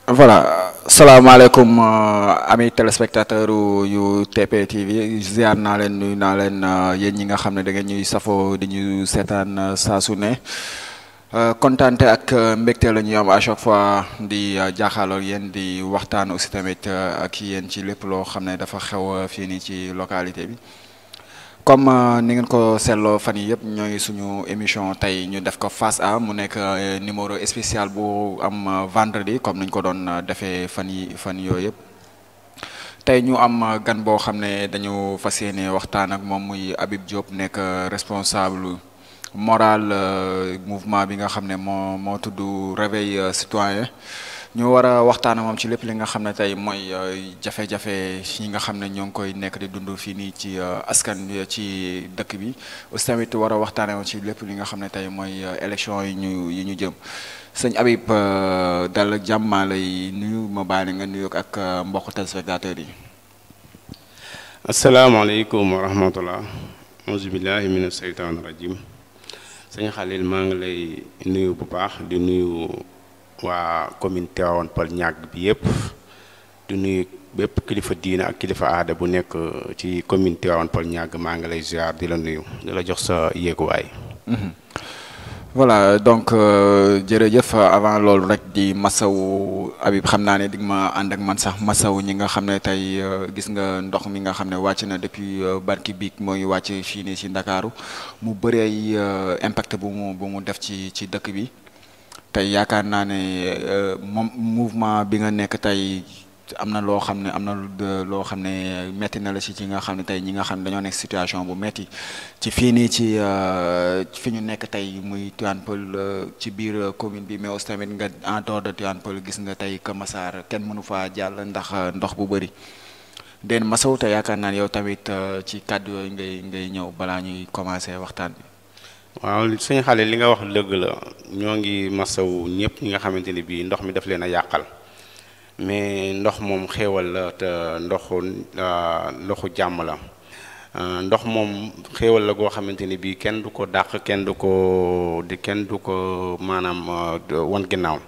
Voilà, salaamaaleykum ami téléspectateur yu TP TV ziar naa leen nuyu naa leen yéen ñi nga xam ne da ngeen ñuy safoo di ñu seetaan saa su ne kontaante ak mbégte la ñuy am à chaque fois di jaaxaaloo yéen di waxtaan aussi tamit ak yéen ci lépp loo xam ne dafa xew fii nii ci localité bi. Comme ni ngeen ko seetloo fan yi yëpp ñooy suñu émission tey ñu def ko face à mu nekk numéro spécial bu am vendredi comme niñ ko doon defee fan yooyu yëpp tey ñu am gan boo xam ne dañu fas yéene waxtaan ak moom muy Habib Diop nekk responsable moral mouvement bi nga xam ne moo tudd Réveil Citoyen ñu war a waxtaan ak moom ci lépp li nga xam ne tey mooy jafe-jafe yi nga xam ne ñoo ngi koy nekk di dund fii nii ci askan ci dëkk bi aussi tamit war a waxtaan ak moom ci lépp li nga xam ne tey mooy élection yi ñu jëm sëñ Habib dal ak jàmm maa lay nuyu ma bàyyi nga nuyu ak mbokk téléspectateurs yi. asalaamaaleykum wa rahmatullah auzu billahi mina seytaani rajim sëñ Xalil maa ngi lay nuyu bu baax di nuyu waa commune Tivaouane Peulh Niaga bi yëpp di nuyu bépp kilifa diina ak kilifa aada bu nekk ci commune Tivaouane Peulh Niaga maa ngi lay ziar di la nuyu di la jox sa yéeguwaay. Voilà donc jërëjëf avant loolu rek di masawu Habib xam naa ne di ma ànd ak man sax masawu ñi nga xam ne tey gis nga ndox mi nga xam ne wàcc na depuis barki biig mooy wàcc fii nii ci Ndakaaru mu bëri ay impact bu mu def ci dëkk bi. tey yaakaar naa ne moom mouvement bi nga nekk tey am na loo xam ne metti na la ci nga xam ne tey ñi nga xam ne dañoo nekk situation bu metti ci fii nii ci fi ñu nekk tey muy Tivaouane Peulh ci biir commune bi mais aussi tamit nga en dehors de Tivaouane Peulh gis nga tey Kër Massar kenn mënu faa jàll ndax ndox bu bëri den masaw te yaakaar naa ne yow tamit ci kàddu yooyu ngay ñëw balaa ñuy commencer waxtaan bi. waaw suñu xale li nga wax dëgg la ñoo ngi masawu ñëpp ñi nga xamante ni bii ndox mi daf leen a yàqal mais ndox moom xéewal la te ndoxu jàmm la ndox moom xéewal la goo xamante ni bii kenn du ko dàq kenn du ko maanaam wan ginnaaw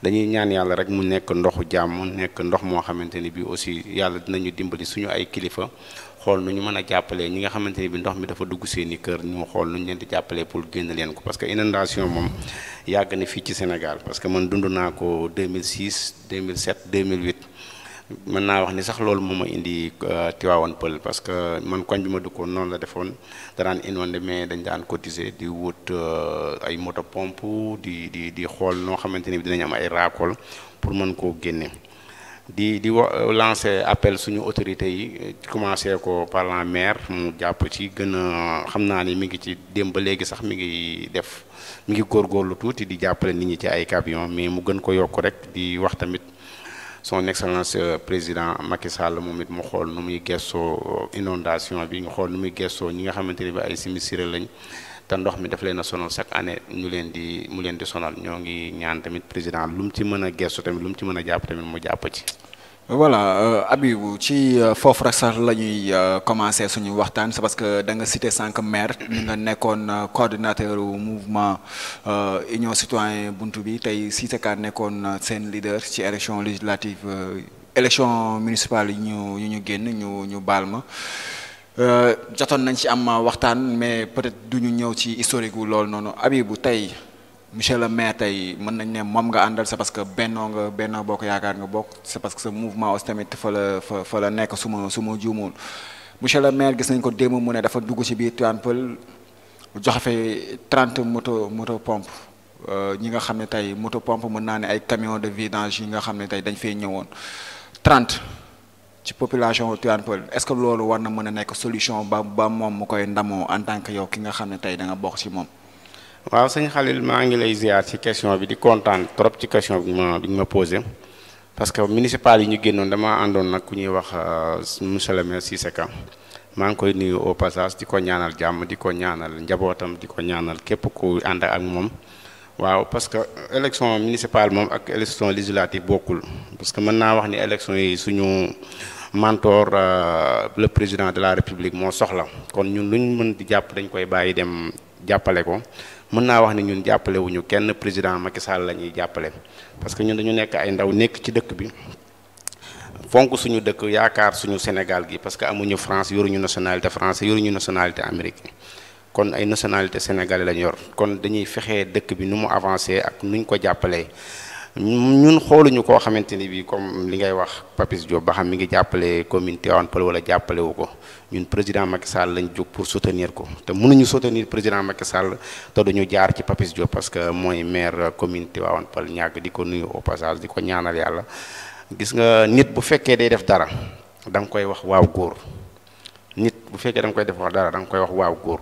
dañuy ñaan yàlla rek mu nekk ndoxu jàmm nekk ndox moo xamante ni bii aussi yàlla dinañu dimbali suñu ay kilifa xool nu ñu mën a jàppalee ñi nga xamante ni bi ndox mi dafa dugg seeni kër ñu xool nu ñu leen di jàppalee pour génn leen ko parce que inondation moom yàgg na fii ci Sénégal parce que man dund naa ko 2006 2007 2008 mën naa wax ni sax loolu moo ma indi Tivaouane Peulh parce que man koñ bi ma dëkkoon noonu la defoon daraan inondé mais dañ daan cotiser di wut ay moto pompe di xool noo xamante ni bi dinañ am ay raakool pour mën koo génne di lancer appel suñu autorités yi commencé ko par la maire mu jàpp ci gën a xam naa ni mi ngi ci démb ba léegi sax mi ngi góorgóorlu tuuti di jàppale nit ñi ci ay camion mais mu gën ko yokk rek di wax tamit son excellence président Macky Sall moom it mu xool nu muy gestoo inondation bi nga xool nu muy gestoo ñi nga xamante ni bi ay sinistrés lañ te ndox mi daf leen a sonal chaque année mu leen di sonal ñoo ngi ñaan tamit président lu mu ci mën a gestu tamit lu mu ci mën a jàpp tamit mu jàpp ci. voilà Habibou ci foofu rek sax la ñuy commencer suñu waxtaan c'est parce que da nga cité sànq maire ni nga nekkoon coordinateur mouvement Union Citoyen Buntu bi tey Cissé Ka nekkoon seen leader ci élection législative élection municipale yi ñu génn ñu baal ma. jotoon nañ ci am waxtaan mais peut-être duñu ñëw ci historique wu loolu noonu Habibou tey monsieur le maire tey mën nañ ne moom nga àndal c'est parce que Benno Bokk Yaakaar nga bokk c'est parce que sa mouvement aussi tamit fa la nekk su ma juumul monsieur le maire gis nañ ko démb mu ne dafa dugg ci biir Tivaouane Peulh joxe fe 30 moto pompe ñi nga xam ne tey moto pompe mën naa ne ay camion de vidange yi nga xam ne tey dañ fay ñëwoon 30 ci population Tivaouane Peulh est-ce que loolu war na mën a nekk solution ba moom mu koy ndamoo en tant que yow ki nga xam ne tey da nga bokk ci moom. waaw sëñ Khalil maa ngi lay ziar ci question bi di kontaan trop ci question bi ma posé parce que municipal yi ñu génnoon dama àndoon nag ku ñuy wax monsieur le maire Cissé Ka maa ngi koy nuyu au passage di ko ñaanal jàmm di ko ñaanal njabootam di ko ñaanal képp ku ànd ak moom. waaw parce que élection municipale moom ak élection législative bokkul parce que mën naa wax ni élection yi suñu mentor le président de la république moo soxla kon ñun luñ mën di jàpp dañ koy bàyyi dem jàppale ko mën naa wax ni ñun jàppale wuñu kenn président Macky Sall la ñuy jàppale parce que ñun dañu nekk ay ndaw nekk ci dëkk bi fonk suñu dëkk yaakaar suñu Sénégal gi parce que amuñu France yoruñu nationalité français yoruñu nationalité américaine kon ay nationalité sénégalais lañ yor kon dañuy fexee dëkk bi nu mu avancé ak nuñ ko jàppalee ñun xooluñu koo xamante ni bii comme li ngay wax Papis Diop ba xam mi ngi jàppale commune Tivaouane Peulh wala jàppale wu ko ñun président Macky Sall lañ jóg pour soutenir ko te mënuñu soutenir président Macky Sall te duñu jaar ci Papis Diop parce que mooy maire commune Tivaouane Peulh ñàgg di ko nuyu au passage di ko ñaanal yàlla gis nga nit bu fekkee day def dara da nga koy wax waaw góor nit bu fekkee da nga koy def wax dara da nga koy wax waaw góor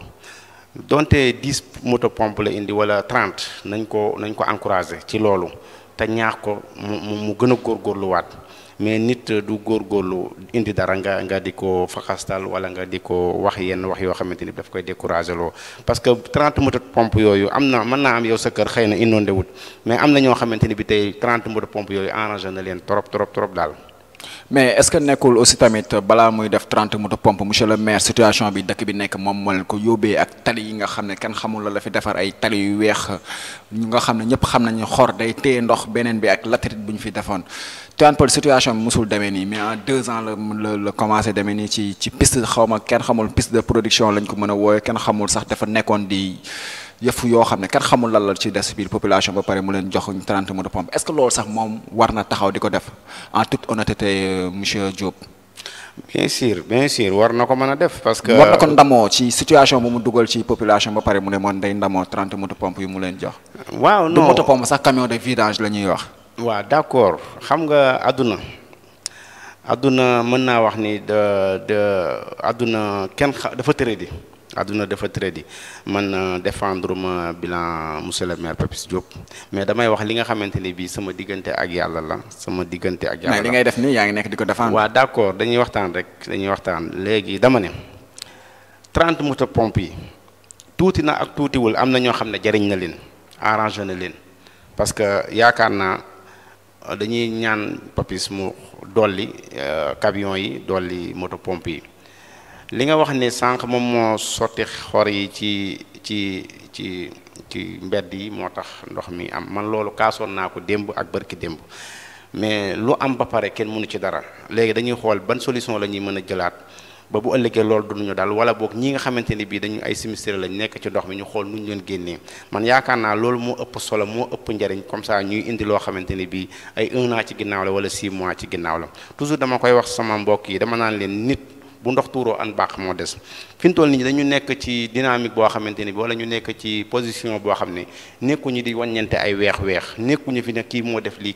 donte 10 moto pompe la indi wala 30 nañ ko encouragé ci loolu te ñaax ko mu gën a góorgóorluwaat mais nit du góorgóorlu indi dara nga di ko faxastal wala nga di ko wax yenn wax yoo xamante ni daf koy découragé loo parce que 30 moto pompe yooyu am na mën naa am yow sa kër xëy na inondé wut mais am na ñoo xamante ni bi tey 30 moto pompe yooyu arrangé na leen trop daal. mais est-ce que nekkul aussi tamit balaa muy def 30 moto pompe monsieur le maire situation bi dëkk bi nekk moom moo leen ko yóbbee ak tali yi nga xam ne kenn xamul la fi defar ay tali yu weex ñu nga xam ne ñëpp xam nañu xor day téye ndox beneen bi ak latérite bu ñu fi defoon Tivaouane Peulh situation bi musul demee nii mais en 2 ans la commencé demee nii ci piste xaw ma kenn xamul piste de production lañ ko mën a wooye kenn xamul sax dafa nekkoon di yëfu yoo xam ne kenn xamul lan la ci des biir population ba pare mu leen jox 30 moto pompe est-ce que loolu sax moom war na taxaw di ko def en toute honnêteté monsieur Diop. bien sûr war na ko mën a def parce que. war na ko ndamoo ci situation bu mu dugal ci population ba pare mu ne moon day ndamoo 30 moto pompe yu mu leen jox. waaw non du moto pompe sax camion de vidange la ñuy wax. waaw d'accord xam nga àdduna mën naa wax ni àdduna kenn dafa tëradi. àdduna dafa tëradi man défendre ma bilan monsieur le maire Papis Diop mais damay wax li nga xamante ni bii sama diggante ak yàlla la sama diggante ak yàlla la. mais li ngay def nii yaa ngi nekk di ko défendre. waaw d'accord dañuy waxtaan léegi dama ne 30 moto pompe yi tuuti na ak tuutiwul am na ñoo xam ne jariñ na leen arrangé na leen parce que yaakaar naa dañuy ñaan Papis mu dolli camion yi dolli moto pompe yi. li nga wax ne sànq moom moo sotti xor yi ci mbedd yi moo tax ndox mi am man loolu kaasoon naa ko démb ak barki démb mais lu am ba pare kenn mënu ci dara léegi dañuy xool ban solution la ñuy mën a jëlaat ba bu ëllëgee loolu duñu dal wala boog ñi nga xamante ni bii dañu ay sinistre lañ nekk ci ndox mi ñu xool nu ñu leen génnee man yaakaar naa loolu moo ëpp solo moo ëpp njariñ comme ça ñuy indi loo xamante ni bii ay 1 an ci ginnaaw la wala 6 mois ci ginnaaw la toujours dama koy wax sama mbokk yi dama naan leen nit bu ndox tuuroo an baax moo des fi mu toll nii dañu nekk ci dynamique boo xamante ni bi wala ñu nekk ci position boo xam ne nekkuñu di wàññente ay weex nekkuñu fi ne kii moo def lii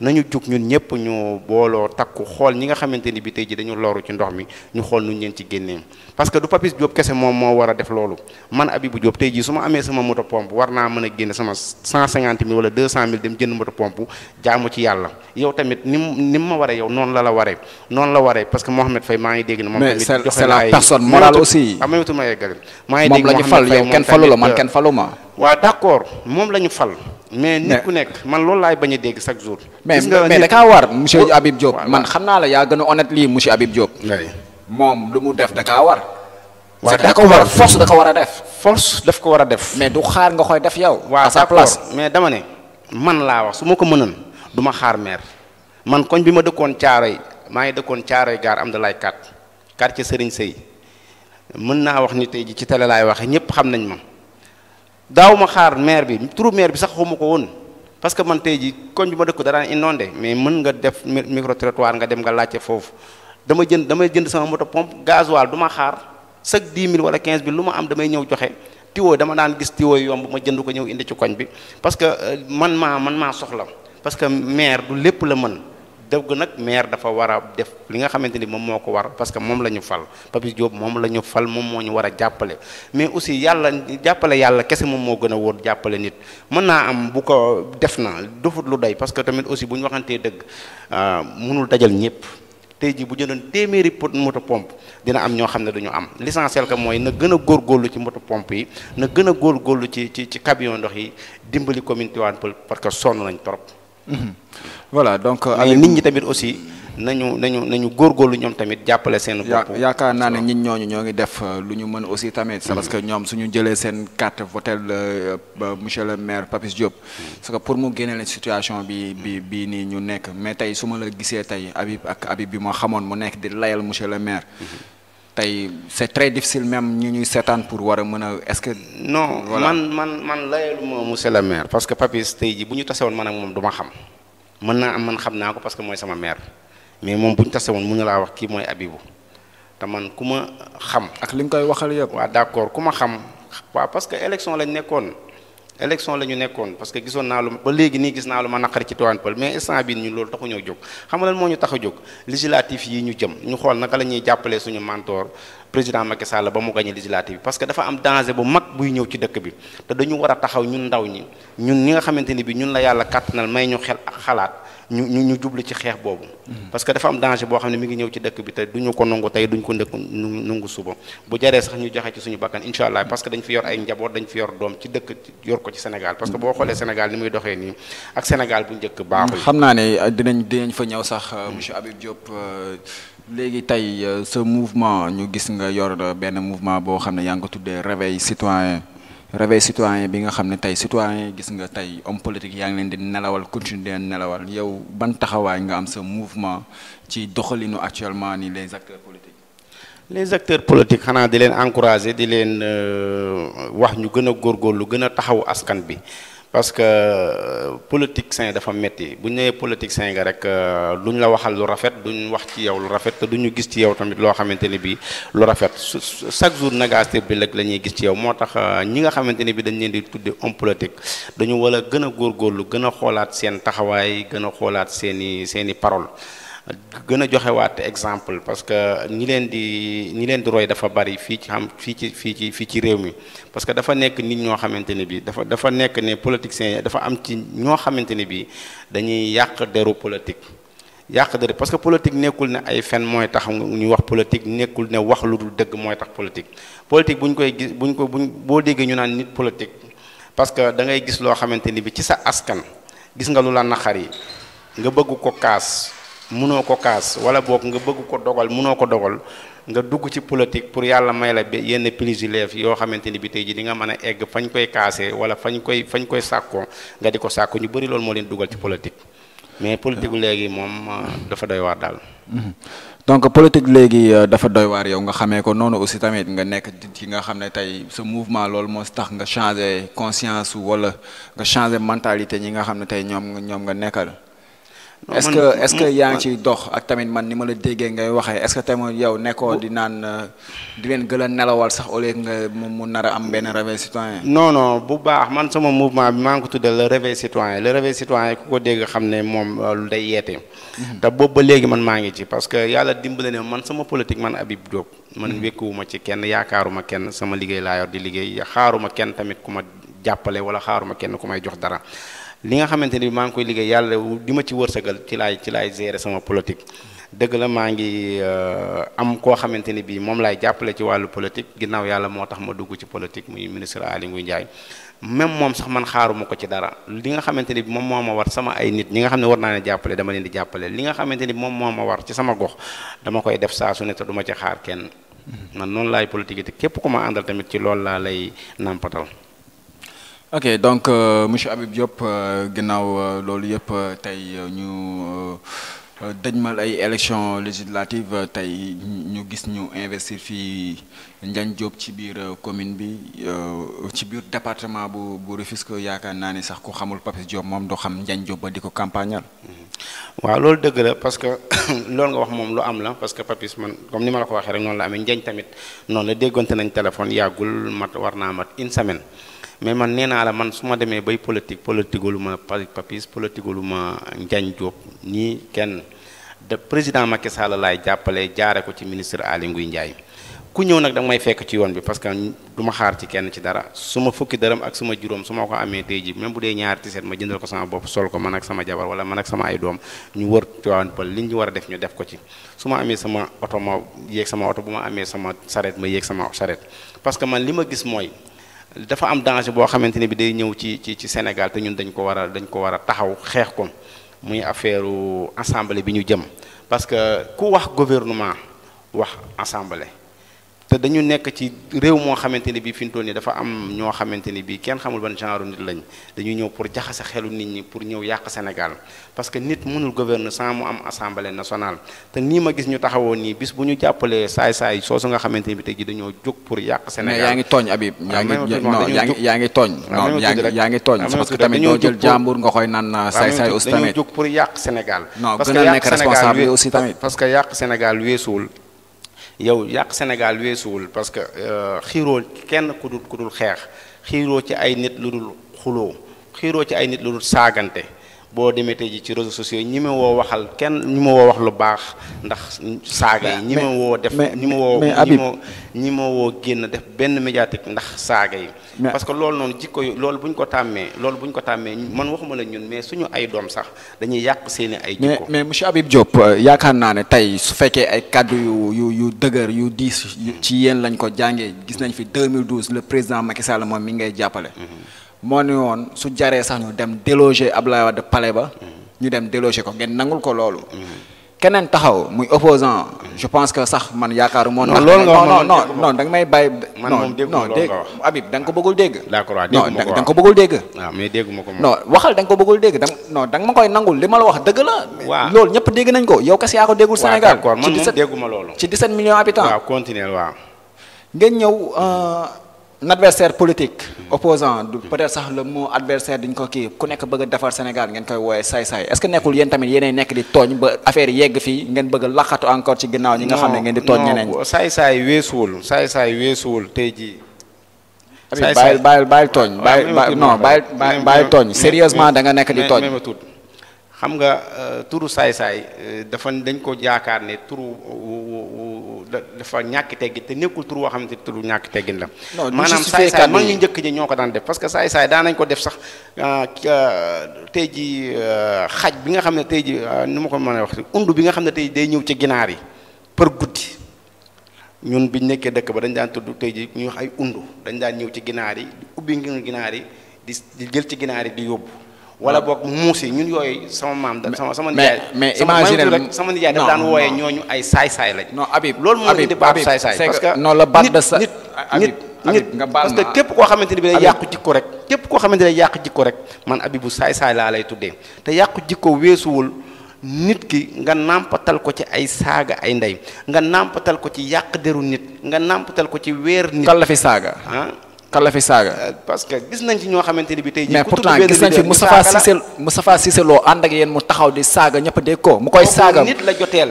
nañu jug ñun ñëpp ñu booloo takku xool ñi nga xamante ni bi tey ji dañu loru ci ndox mi ñu xool nuñ leen ci génnee parce que du Papis Diop kese moom moo war a def loolu man Abibou Diop tey ji su ma amee sama moto pompe war naa mën a génne sama 150 000 wala 200 000 dem jënd moto pompe jaamu ci yàlla yow tamit ni ma waree yow noonu la waree parce que Mohamed Faye maa ngi dégg ne moom tamit c'est la personne morale aussi amayutu ma yeggali moom la ñu fal yow kenn falu la man kenn falu ma waaw d'accord moom la ñu fal mais nit ku nekk man loolu laay bañ a dégg chaque jour mais da kaa war monsieur Habib Diop man xam naa la yaa gën a honnête lii monsieur Habib Diop moom lu mu def da kaa war waaw da ko war force da ko war a def force daf ko war a def mais du xaar nga koy def yow waaw à sa place mais dama ne man laa wax su ma ko mënoon du ma xaar maire man koñ bi ma dëkkoon Caaroy maa ngi dëkkoon Caaroy gaar am da lay quartier Serigne Sey mën naa wax ni tey ji ci télé laay waxee ñëpp xam nañ ma daaw ma xaar maire bi turu maire bi sax xawma ko woon parce que man tey ji koñ bi ma dëkk daraan inondé mais mën nga def micro trottoir nga dem nga laajte foofu damay jënd sama moto pompe gasoil du ma xaar chaque 10 000 wala 15 000 lu ma am damay ñëw joxe tiwo dama daan gis tiwo yomb ma jënd ko ñëw indi ci koñ bi parce que man maa soxla parce que maire du lépp la mën dëgg nag maire dafa war a def li nga xamante ni moom moo ko war parce que moom la ñu fal Papis Diop moom la ñu fal moom moo ñu war a jàppale mais aussi yàlla kese moom moo gën a wóor jàppale nit mën naa am bu ko def na dofut lu doy parce que tamit aussi bu ñu waxantee dëgg mënul dajal ñëpp tey ji bu jëndoon téeméeri moto pompe dina am ñoo xam ne duñu am l'essentiel que mooy na gën a góorgóorlu ci moto pompe yi na gën a góorgóorlu ci camion ndox yi dimbali commune Tivaouane Peulh parce que sonn nañ trop. Voilà donc mais nit ñi tamit aussi nañu góorgóorlu ñoom tamit jàppale seen bopp. yaakaar naa ne ñit ñooñu ñoo ngi def lu ñu mën aussi tamit. c'est parce que ñoom suñu jëlee seen carte votel monsieur le maire Papis Diop. parce que pour mu génne leen situation bi nii ñu nekk mais tey su ma la gisee tey Habib bi ma xamoon mu nekk di layal monsieur le maire. tey c'est très difficile même ñu ñuy seetaan pour war a mën a est-ce que. non man layaluma monsieur le maire parce que Papis tey ji bu ñu tasewoon man ak moom du ma xam mën naa am man xam naa ko parce que mooy sama maire mais moom bu ñu tasewoon mën na laa wax kii mooy Habibou te man ku ma xam. ak li nga koy waxal yëpp. waaw d'accord ku ma xam waaw parce que élection lañ nekkoon. élection la ñu nekkoon parce que gisoon naa lu ba léegi nii gis naa lu ma naqari ci Tivaouane Peulh mais instant bii ñun loolu taxu ñoo jóg xam nga lan moo ñu tax a jóg législatif yi ñu jëm ñu xool naka la ñuy jàppalee suñu mentor président Macky Sall ba mu gagné législatif bi parce que dafa am danger bu mag buy ñëw ci dëkk bi te dañu war a taxaw ñun ndaw ñi ñun ñi nga xamante ni bi ñun la yàlla kàttanal may ñu xel ak xalaat ñu jublu ci xeex boobu parce que dafa am danger boo xam ne mi ngi ñëw ci dëkk bi te duñu ko nangu tey duñu ko nangu suba bu jaree sax ñu joxe ci suñu bakkan incha allah parce que dañ fi yor ay njaboot dañ fi yor doom ci dëkk yor ko ci Sénégal parce que boo xoolee Sénégal ni muy doxee nii ak Sénégal bu njëkk baaxul. xam naa ne dinañ fa ñëw sax monsieur Habib Diop léegi tey ce mouvement ñu gis nga yor benn mouvement boo xam ne yaa ngi ko tuddee réveil citoyen bi nga xam ne tey citoyen gis nga tey homme politique yaa ngi leen di nelawal continuer nelawal yow ban taxawaay nga am sa mouvement ci doxalinu actuellement ni les acteurs politiques xanaa di leen encourager di leen wax ñu gën a góorgóorlu gën a taxaw askan bi parce que politicien dafa metti bu ñu nee politicien nga rek duñ la waxal lu rafet duñ wax ci yow lu rafet te duñu gis ci yow tamit loo xamante ni bi lu rafet chaque jour négatif bi la ñuy gis ci yow moo tax ñi nga xamante ni bi dañ leen di tudde homme politique dañu war a gën a góorgóorlu gën a xoolaat seen taxawaay gën a xoolaat seeni parole gën a joxewaat exemple parce que ñi leen di roy dafa bari fii ci réew mi parce que dafa nekk nit ñoo xamante ne bi dafa nekk ne politiciens dafa am ci ñoo xamante ne bi dañuy yàq deru politique parce que politique nekkul ne ay fen mooy tax ñu wax politique nekkul ne wax lu dul dëgg mooy tax politique bu ñu koy gis boo déggee ñu naan nit politique parce que da ngay gis loo xamante ni bi ci sa askan gis nga lu la naqar yi nga bëgg ko kaas munoo ko kaas wala boog nga bëgg ko dogal munoo ko dogal nga dugg ci politique pour yàlla may la yenn privilèges yoo xamante ni bi tey ji di nga mën a egg fañ koy kaasee wala fañ koy sàkkoo nga di ko sàkko ñu bëri loolu moo leen dugal ci politique mais politique léegi moom dafa doy waar daal. donc politique léegi dafa doy waar yow nga xamee ko noonu aussi tamit nga nekk ci nga xam ne tey sa mouvement loolu moo tax nga changer conscience wala nga changer mentalité ñi nga xam ne tey ñoom nga nekkal. est-ce que yaa ngi ciy dox ak tamit man ni ma la déggee ngay waxee est-ce que tamit yow nekkoo di naan di leen gën a nelawal sax au lieu nga mu nar a am benn réveil citoyen. non bu baax man sama mouvement bi maa ngi ko tuddee le réveil citoyen ku ko dégg xam ne moom lu day yeete. te boobu ba léegi man maa ngi ci parce que yàlla dimbale ne man sama politique man Habib Diop. man wékkuwuma ci kenn yaakaaruma kenn sama liggéey laa yor di liggéey xaaruma kenn tamit ku ma jàppale wala xaaruma kenn ku may jox dara. li nga xamante ni maa ngi koy liggéey yàlla di ma ci wërsëgal ci laay gérer sama politique dëgg la maa ngi am koo xamante ni bii moom laay jàppale ci wàllu politique ginnaaw yàlla moo tax ma dugg ci politique muy ministre Aly Ngouille Ndiaye même moom sax man xaaruma ko ci dara li nga xamante ni bi moom moo ma war sama ay nit ñi nga xam ne war naa leen jàppale dama leen di jàppale li nga xamante ni moom moo ma war ci sama gox dama koy def saa su ne te du ma ci xaar kenn man noonu laay politique te képp ku ma àndal tamit ci loolu laa lay nàmpatal. ok donc monsieur Habib Diop ginnaaw loolu yëpp tey ñu dëjmal ay élections législatives tey ñu gis ñu investir fii Ndiagne Diop ci biir commune bi ci biir département bu Rufisque yaakaar naa ni sax ku xamul Papis Diop moom doo xam Ndiagne Diop ba di ko campagnal. waaw loolu dëgg la parce que loolu nga wax moom lu am la parce que Papis man comme ni ma la ko waxee rek noonu la amee Ndiagne tamit noonu la déggoonte nañ téléphone yàggul war naa mat une semaine. mais man nee naa la man su ma demee bay politiquelu ma Papis politiquelu ma Ndiagne Diop nii kenn de président Macky Sall laay jàppale jaare ko ci ministre Aly Ngouille Ndiaye ku ñëw nag danga may fekk ci yoon bi parce que du ma xaar ci kenn ci dara su ma fukki dërëm ak suma juróom su ma ko amee tey ji même bu dee ñaari tiset ma jëndal ko sama bopp sol ko man ak sama jabar wala man ak sama ay doom ñu wër Tivaouane Peulh li ñu war a def ñu def ko ci su ma amee sama oto ma yéeg sama oto bu ma amee sama saret ma yéeg sama saret parce que man li ma gis mooy dafa am danger boo xamante ne bi day ñëw ci Sénégal te ñun dañ ko war a taxaw xeex ko muy affaire assemblée bi ñu jëm parce que ku wax gouvernement wax assemblée te dañu nekk ci réew moo xamante ni bii fi mu toll nii dafa am ñoo xamante ni bii kenn xamul ban genre nit lañ dañuy ñëw pour jaxase xelu nit ñi pour ñëw yàq Sénégal parce que nit mënul gouverner sans mu am assemblée nationale te nii ma gis ñu taxawoo nii bis bu ñu jàppalee saay-saay soosu nga xamante ni bi tey ji dañoo jóg pour yàq Sénégal. mais yaa ngi tooñ Habib. yaa ngi tooñ. non yaa ngi tooñ parce que tamit doo jël jàmbur nga koy naan saay-saay aussi tamit. dañoo jóg pour yàq Sénégal. non gën a nekk responsable aussi tamit. parce que yàq Sénégal weesuwul yow yàq Sénégal weesuwul parce que xiiroo kenn ku dul xeex xiiroo ci ay nit lu dul xuloo xiiroo ci ay nit lu dul saagante boo demee tey ji ci réseaux sociaux ñi ma woo waxal kenn ñi ma woo wax lu baax ndax saaga yi ñi ma woo def ñi ma woo génn def benn médiatique ndax saaga yi parce que loolu noonu jikko yu loolu bu ñu ko tàmmee man waxuma la ñun mais suñu ay doom sax dañuy yàq seeni ay jikko mais monsieur Habib Diop yaakaar naa ne tey su fekkee ay kàddu yu dëgër yu diis ci yéen lañ ko jàngee gis nañ fi 2012 le président Macky Sall moom mi ngay jàppale moo ni woon su jaree sax ñu dem déloger Abdoulaye Wade palais ba ñu dem déloger ko ngeen nangul ko loolu keneen taxaw muy opposant je pense que sax man yaakaaru moo non da nga may bàyyi non dégg Habib da nga ko bëggul dégg d'accord non da nga ko bëggul dégg waaw mais dégguma ko non waxal da nga ko bëggul dégg da nga ma koy nangul li ma la wax dëgg la loolu ñëpp dégg nañ ko yow kese yaa ko déggul Sénégal d'accord man moom dégguma loolu ci 17 millions habitants waaw continuer waaw ngeen ñëw un adversaire politique opposant peut-être sax le mot adversaire diñ ko kii ku nekk bëgg a defar Sénégal ngeen koy wooye saay-saay est-ce que nekkul yéen tamit yéenay nekk di tooñ ba affaire yi yegg fii ngeen bëgg a laqatu encore ci ginnaaw ñi nga xam ne ngeen di tooñ ñeneen saay-saay weesuwul tey jii bàyyil tooñ bàyyil tooñ sérieusement da nga nekk di tooñ xam nga turu saay-saay dañ ko jaakaar ne turu dafa ñàkk teggin te nekkul tur woo xamante ne turu ñàkk teggin la maanaam saay-saay man ñu njëkk ñi ñoo ko daan def parce que saay-saay daan nañ ko def sax tey ji xaj bi nga xam ne tey ji nu ma ko mën a wax undu bi nga xam ne tey day ñëw ci ginaar yi par guddi ñun biñ nekkee dëkk ba dañ daan tudd tey ji ñuy wax ay undu dañ daan ñëw ci ginaar yi di ubbi ginaar yi di jël ci ginaar yi di yóbbu wala boog muus yi ñun yooyu sama maam sama nijaay mais imaginer rek sama nijaay daf daan wooyee ñooñu ay saay-saay lañ non Habib loolu moo indi baatu saay-saay parce que non la baat de sa nit parce que képp koo xamante ni bi day yàqu jikko rek képp koo xamante ni day yàq jikko rek man Habibu saay-saay laa lay tuddee te yàqu jikko weesuwul nit ki nga nàmpatal ko ci ay saaga ay ndey nga nàmpatal ko ci yàq deru nit nga nàmpatal ko ci weer nit kan la fi saaga kan la fi saaga parce que gis nañ ci ñoo xamante ni bi tey mais pourtant gis nañ fi Moustapha Cissé Lo ànd ak yéen mu taxaw di saaga ñëpp dégg ko mu koy saaga nit la joteel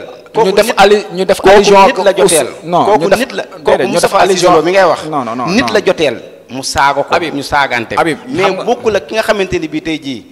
ñu def allusion nit la joteel kooku nit la kooku Moustapha Cissé Lo mi ngay wax non nit la joteel mu saaga ko ñu saagante mais bokkul ak ki nga xamante ni bi tey jii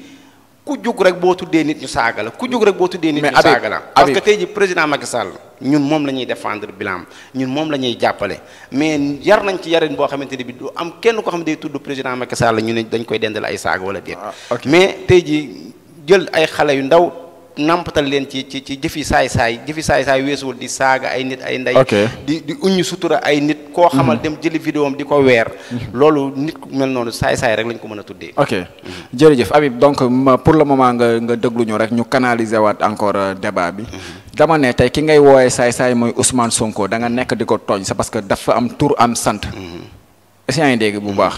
ku jug rek boo tuddee nit ñu saaga la ku jug rek boo tuddee nit ñu saaga la parce que tey ji président Macky Sall ñun moom la ñuy défendre bilan ñun moom la ñuy jàppale mais yar nañ ci yarin boo xamante ni bi du am kenn ko xam ne day tudd président Macky Sall ñu ne dañ koy dendal ay saaga wala déet mais tey ji jël ay xale yu ndaw nampatal leen ci jëfi saay-saay weesuwul di saaga ay nit ay ndey di uñu sutura ay nit koo xamal dem jëli vidéo am di ko weer loolu nit ku mel noonu saay-saay rek lañ ko mën a tuddee ok jërëjëf Habib donc pour le moment nga déglu ñu rek ñu canaliser waat encore débat bi dama ne tey ki ngay woowee saay-saay mooy Ousmane Sonko da nga nekk di ko tooñ c'est parce que dafa am tur am sant est-ce que yaa ngi dégg bu baax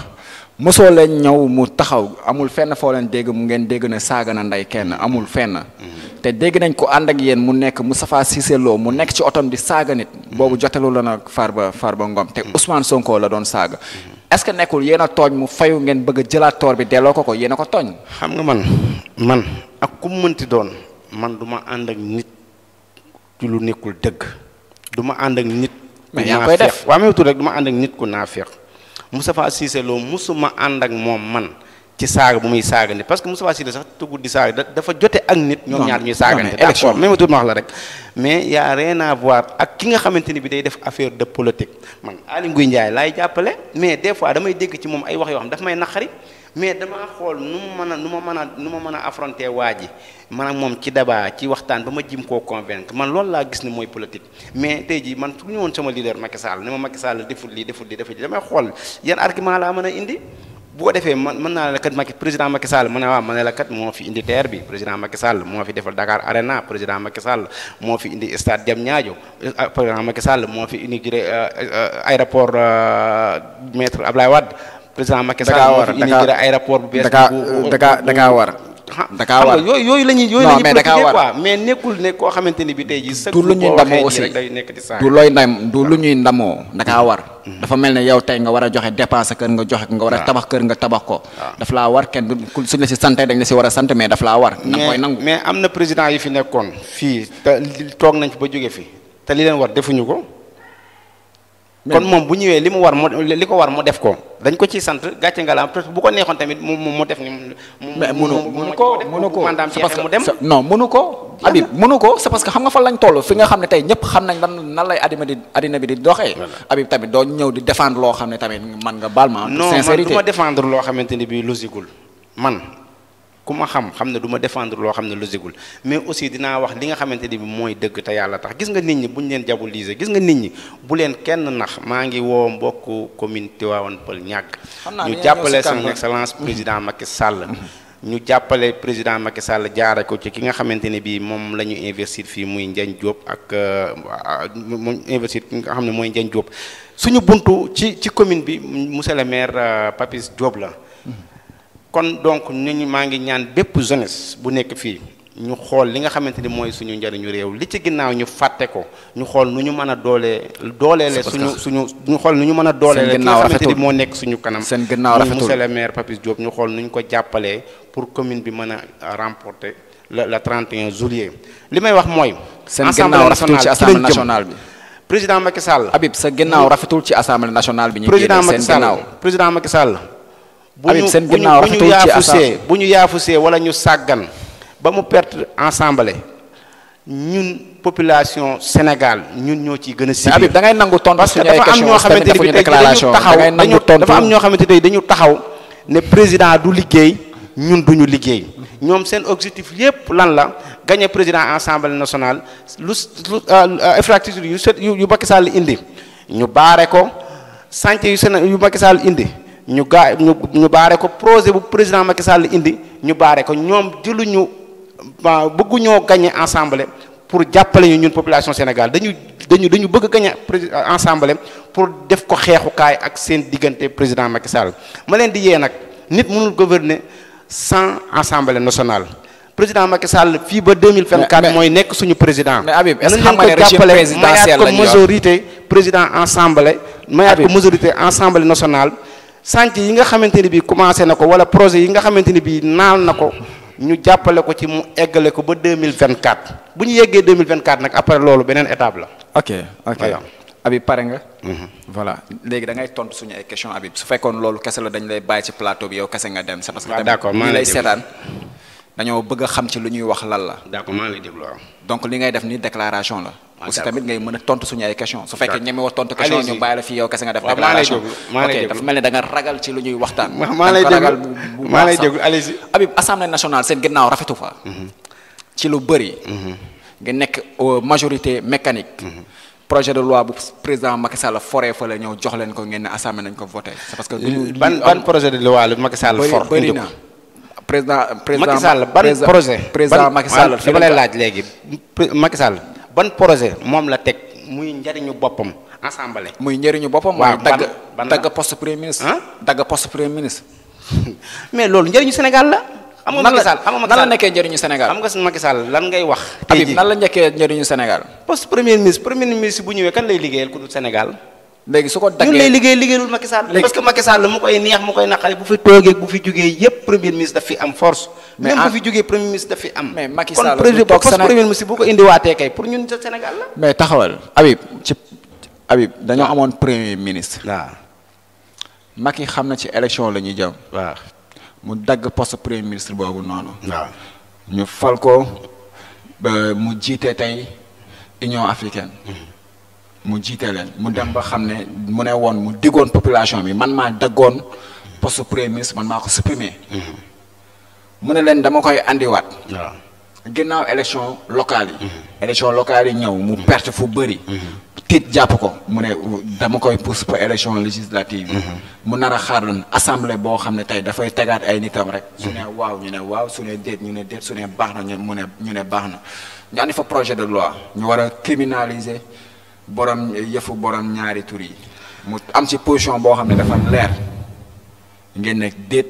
mosoo leen ñëw mu taxaw amul fenn foo leen dégg mu ngeen dégg ne saaga na ndey kenn amul fenn te dégg nañ ko ànd ak yéen mu nekk Moustapha Cissé Lo mu nekk ci otom di saaga nit boobu jotelu la nag Farba Ngom te Ousmane Sonko la doon saaga est-ce que nekkul yéen a tooñ mu fayu ngeen bëgg a jëlaat toor bi delloo ko yéen a ko tooñ xam nga man ak ku mu mënti doon man du ma ànd ak nit ci lu nekkul dëgg du ma ànd ak nit mais yaa koy def waaw même tout rek du ma ànd ak nit ku naafeq Moustapha Cissé Lo musuma ànd ak moom man ci saaga bu muy saaga nit parce que Moustapha Cissé sax tugul di saaga dafa jote ak nit ñoom ñaar ñuy saagante d'accord même tout ma wax la rek mais y a rien à voir ak ki nga xamante ni bi day def affaire de politique man Aly Ngouille Ndiaye laay jàppale mais des fois damay dégg ci moom ay wax yoo xam daf may naqari mais damaa xool nu ma mën a affronter waa ji man ak moom ci débat ci waxtaan ba ma jim koo convaincre man loolu laa gis ne mooy politique mais tey jii man su ñu woon sama leader Macky Sall ne ma Macky Sall deful lii damay xool yan argument laa mën a indi bu ko defee mën naa la kat président Macky Sall mën na waaw ma ne la kat moo fi indi TER bi président Macky Sall moo fi defal Dakar Arena président Macky Sall moo fi indi stade Diamniadio président Macky Sall moo fi inauguré aéroport maître Abdoulaye Wade président Macky Sall moo fi inauguré aéroport bu bees Dakar war Dakar war yooyu la ñuy profité quoi mais nekkul ne koo xamante ni bi tey ji du lu ñuy ndamoo aussi day nekk di saa du lu ñuy ndamoo Dakar war dafa mel ne yow tey nga war a joxe dépense kër nga joxe nga war a tabax kër nga tabax ko daf laa war kenn suñ la si santé dañ la si war a sant mais daf laa war na koy nangu mais am na président yi fi nekkoon fii te toog nañ fi ba jóge fi te li leen war defuñu ko kon moom bu ñëwee li mu war li ko war mu def ko dañ ko ciy sant gàcce ngalaam peut-être bu ko neexoon tamit mu def ni mais mënu ko mandaam jeexee mu dem non mënu ko Habib mënu ko c'est parce que xam nga fan lañ toll fi nga xam ne tey ñëpp xam nañ nan lay addina bi di doxee Habib tamit doo ñëw di défendre loo xam ne tamit man nga baal ma sincérité non man du ma défendre loo xamante ni bii logiqueul man ku ma xam ne du ma défendre loo xam ne logiqueul mais aussi dinaa wax li nga xamante ni bi mooy dëgg te yàlla tax gis nga nit ñi bu ñu leen diaboliser gis nga nit ñi bu leen kenn nax maa ngi woo mbokku commune Tivaouane Peulh ñàkk ñu jàppale son excellence président Macky Sall ñu jàppale président Macky Sall jaare ko ci ki nga xamante ne bii moom la ñu investir fii muy Ndiagne Diop ak mu investir ki nga xam ne mooy Ndiagne Diop suñu buntu ci commune bi monsieur le maire Papis Diop la kon donc ñu maa ngi ñaan bépp jeunesse bu nekk fii ñu xool li nga xamante ni mooy suñu njariñu réew li ci ginnaaw ñu fàtte ko ñu xool nu ñu mën a dooleele suñu ñu xool nu ñu mën a dooleele ki nga xamante ni moo nekk suñu kanam seen ginnaaw rafetul monsieur le maire Papis Diop ñu xool nu ñu ko jàppalee pour commune bi mën a remporter le 31 juillet li may wax mooy seen ginnaaw rafetul ci assemblée nationale bi président Macky Sall Habib sa ginnaaw rafetul ci assemblée nationale bi ñu génne seen ginnaaw président Macky Sall bu ñu yaafusee wala ñu sàggan ba mu perte ensemble ñun population Sénégal ñun ñoo ciy gën a si Habib da ngay nangu tontu parce que dafa am ñoo xamante ni dafa am ñoo xamante ni dañu taxaw ne président du liggéey ñun duñu liggéey ñoom seen objectif yépp lan la gagner président assemblée nationale lu infrastructure yu Macky Sall indi ñu baare ko chantier yu Macky Sall indi ñu baare ko projet bu président Macky Sall indi ñu baare ko ñoom jëluñu bëgguñoo gagner ensemble pour jàppale ñu ñun population Sénégal dañu bëgg gagner ensemble pour def ko xeexukaay ak seen diggante président Macky Sall ma leen di yee nag nit mënul gouverner sans assemblée nationale président Macky Sall fii ba 2024 mooy nekk suñu président. mais Habib est-ce que xam nga ne régime présidentiel lañu yor majorité président assemblée. mayaat ko majorité assemblée nationale. chantier yi nga xamante ni bii commencé na ko wala projet yi nga xamante ni bii naal na ko ñu jàppale ko ci mu eggale ko ba 2024 bu ñu yeggee 2024 nag après loolu beneen étape la. ok Habib pare nga. voilà léegi da ngay tontu suñu ay question Habib su fekkoon loolu kese la dañ lay bàyyi ci plateau bi yow kese nga dem. c'est parce que tamit ñi lay seetaan dañoo bëgg a xam ci lu ñuy wax lan la. d'accord maa ngi lay déglu waaw. donc li ngay def ni déclaration la. aussi tamit ngay mën a tontu suñu ay question su fekkee ñeme woo tontu question ñu bàyyi la fii yow kese nga def déclaration. ok dafa mel ne da nga ragal ci lu ñuy waxtaan. maa lay déglu allez-y. Habib assemblée nationale seen ginnaaw rafetu fa. ci lu bëri. nga nekk majorité mécanique. projet de loi bu président Macky Sall foree fa la ñëw jox leen ko ngeen ne assemblée nañ ko voté. c'est parce que ban projet de loi la Macky Sall for bëri na président Macky Sall ban projet président Macky Sall dama lay laaj léegi Macky Sall ban projet moom la teg muy njariñu boppam assemblée. muy njëriñu boppam. waaw dagg poste premier ministre. dagg poste premier ministre. mais loolu njëriñu Sénégal la. xam nga Macky Sall nan la nekkee njëriñu Sénégal. xam nga Macky Sall lan ngay wax. Habib nan la nekkee njëriñu Sénégal. poste premier ministre bu ñëwee kan lay liggéeyal ku dul Sénégal. léegi su ko daggee ñun lay liggéeyalul Macky Sall. parce que Macky Sall mu koy neex mu koy naqari bu fi toogee bu fi jógee yépp premier ministre daf fi am force. mais même bu fi jógee premier ministre daf fi am. mais Macky Sall kon poste premier ministre bu ko indiwaatee kay pour ñun sa Sénégal la. mais taxawal Habib dañoo amoon premier ministre. waaw. Macky xam na ci élection la ñuy jëm. waaw. mu dagg poste premier ministre boobu noonu. waaw. ñu fal ko ba mu jiite tey Union africaine. mu jiite leen mu dem ba xam ne mu ne woon mu diggoon population bi man maa daggoon poste premier ministre man maa ko supprimer. mu ne leen dama koy andiwaat. waaw. ginnaaw élection locale yi. élection locale yi ñëw mu perte fu bëri. tiit jàpp ko mu ne dama koy pousse pour élection législative yi. mu nar a xaaroon assemblée boo xam ne tey dafay tegaat ay nitam rek. su ne waaw ñu ne waaw su ne déet ñu ne déet su ne baax na ñu ne baax na ñu andi fa projet de loi ñu war a criminaliser borom yëfu borom ñaari tur yi mu am ci position boo xam ne dafa leer ngeen ne déet.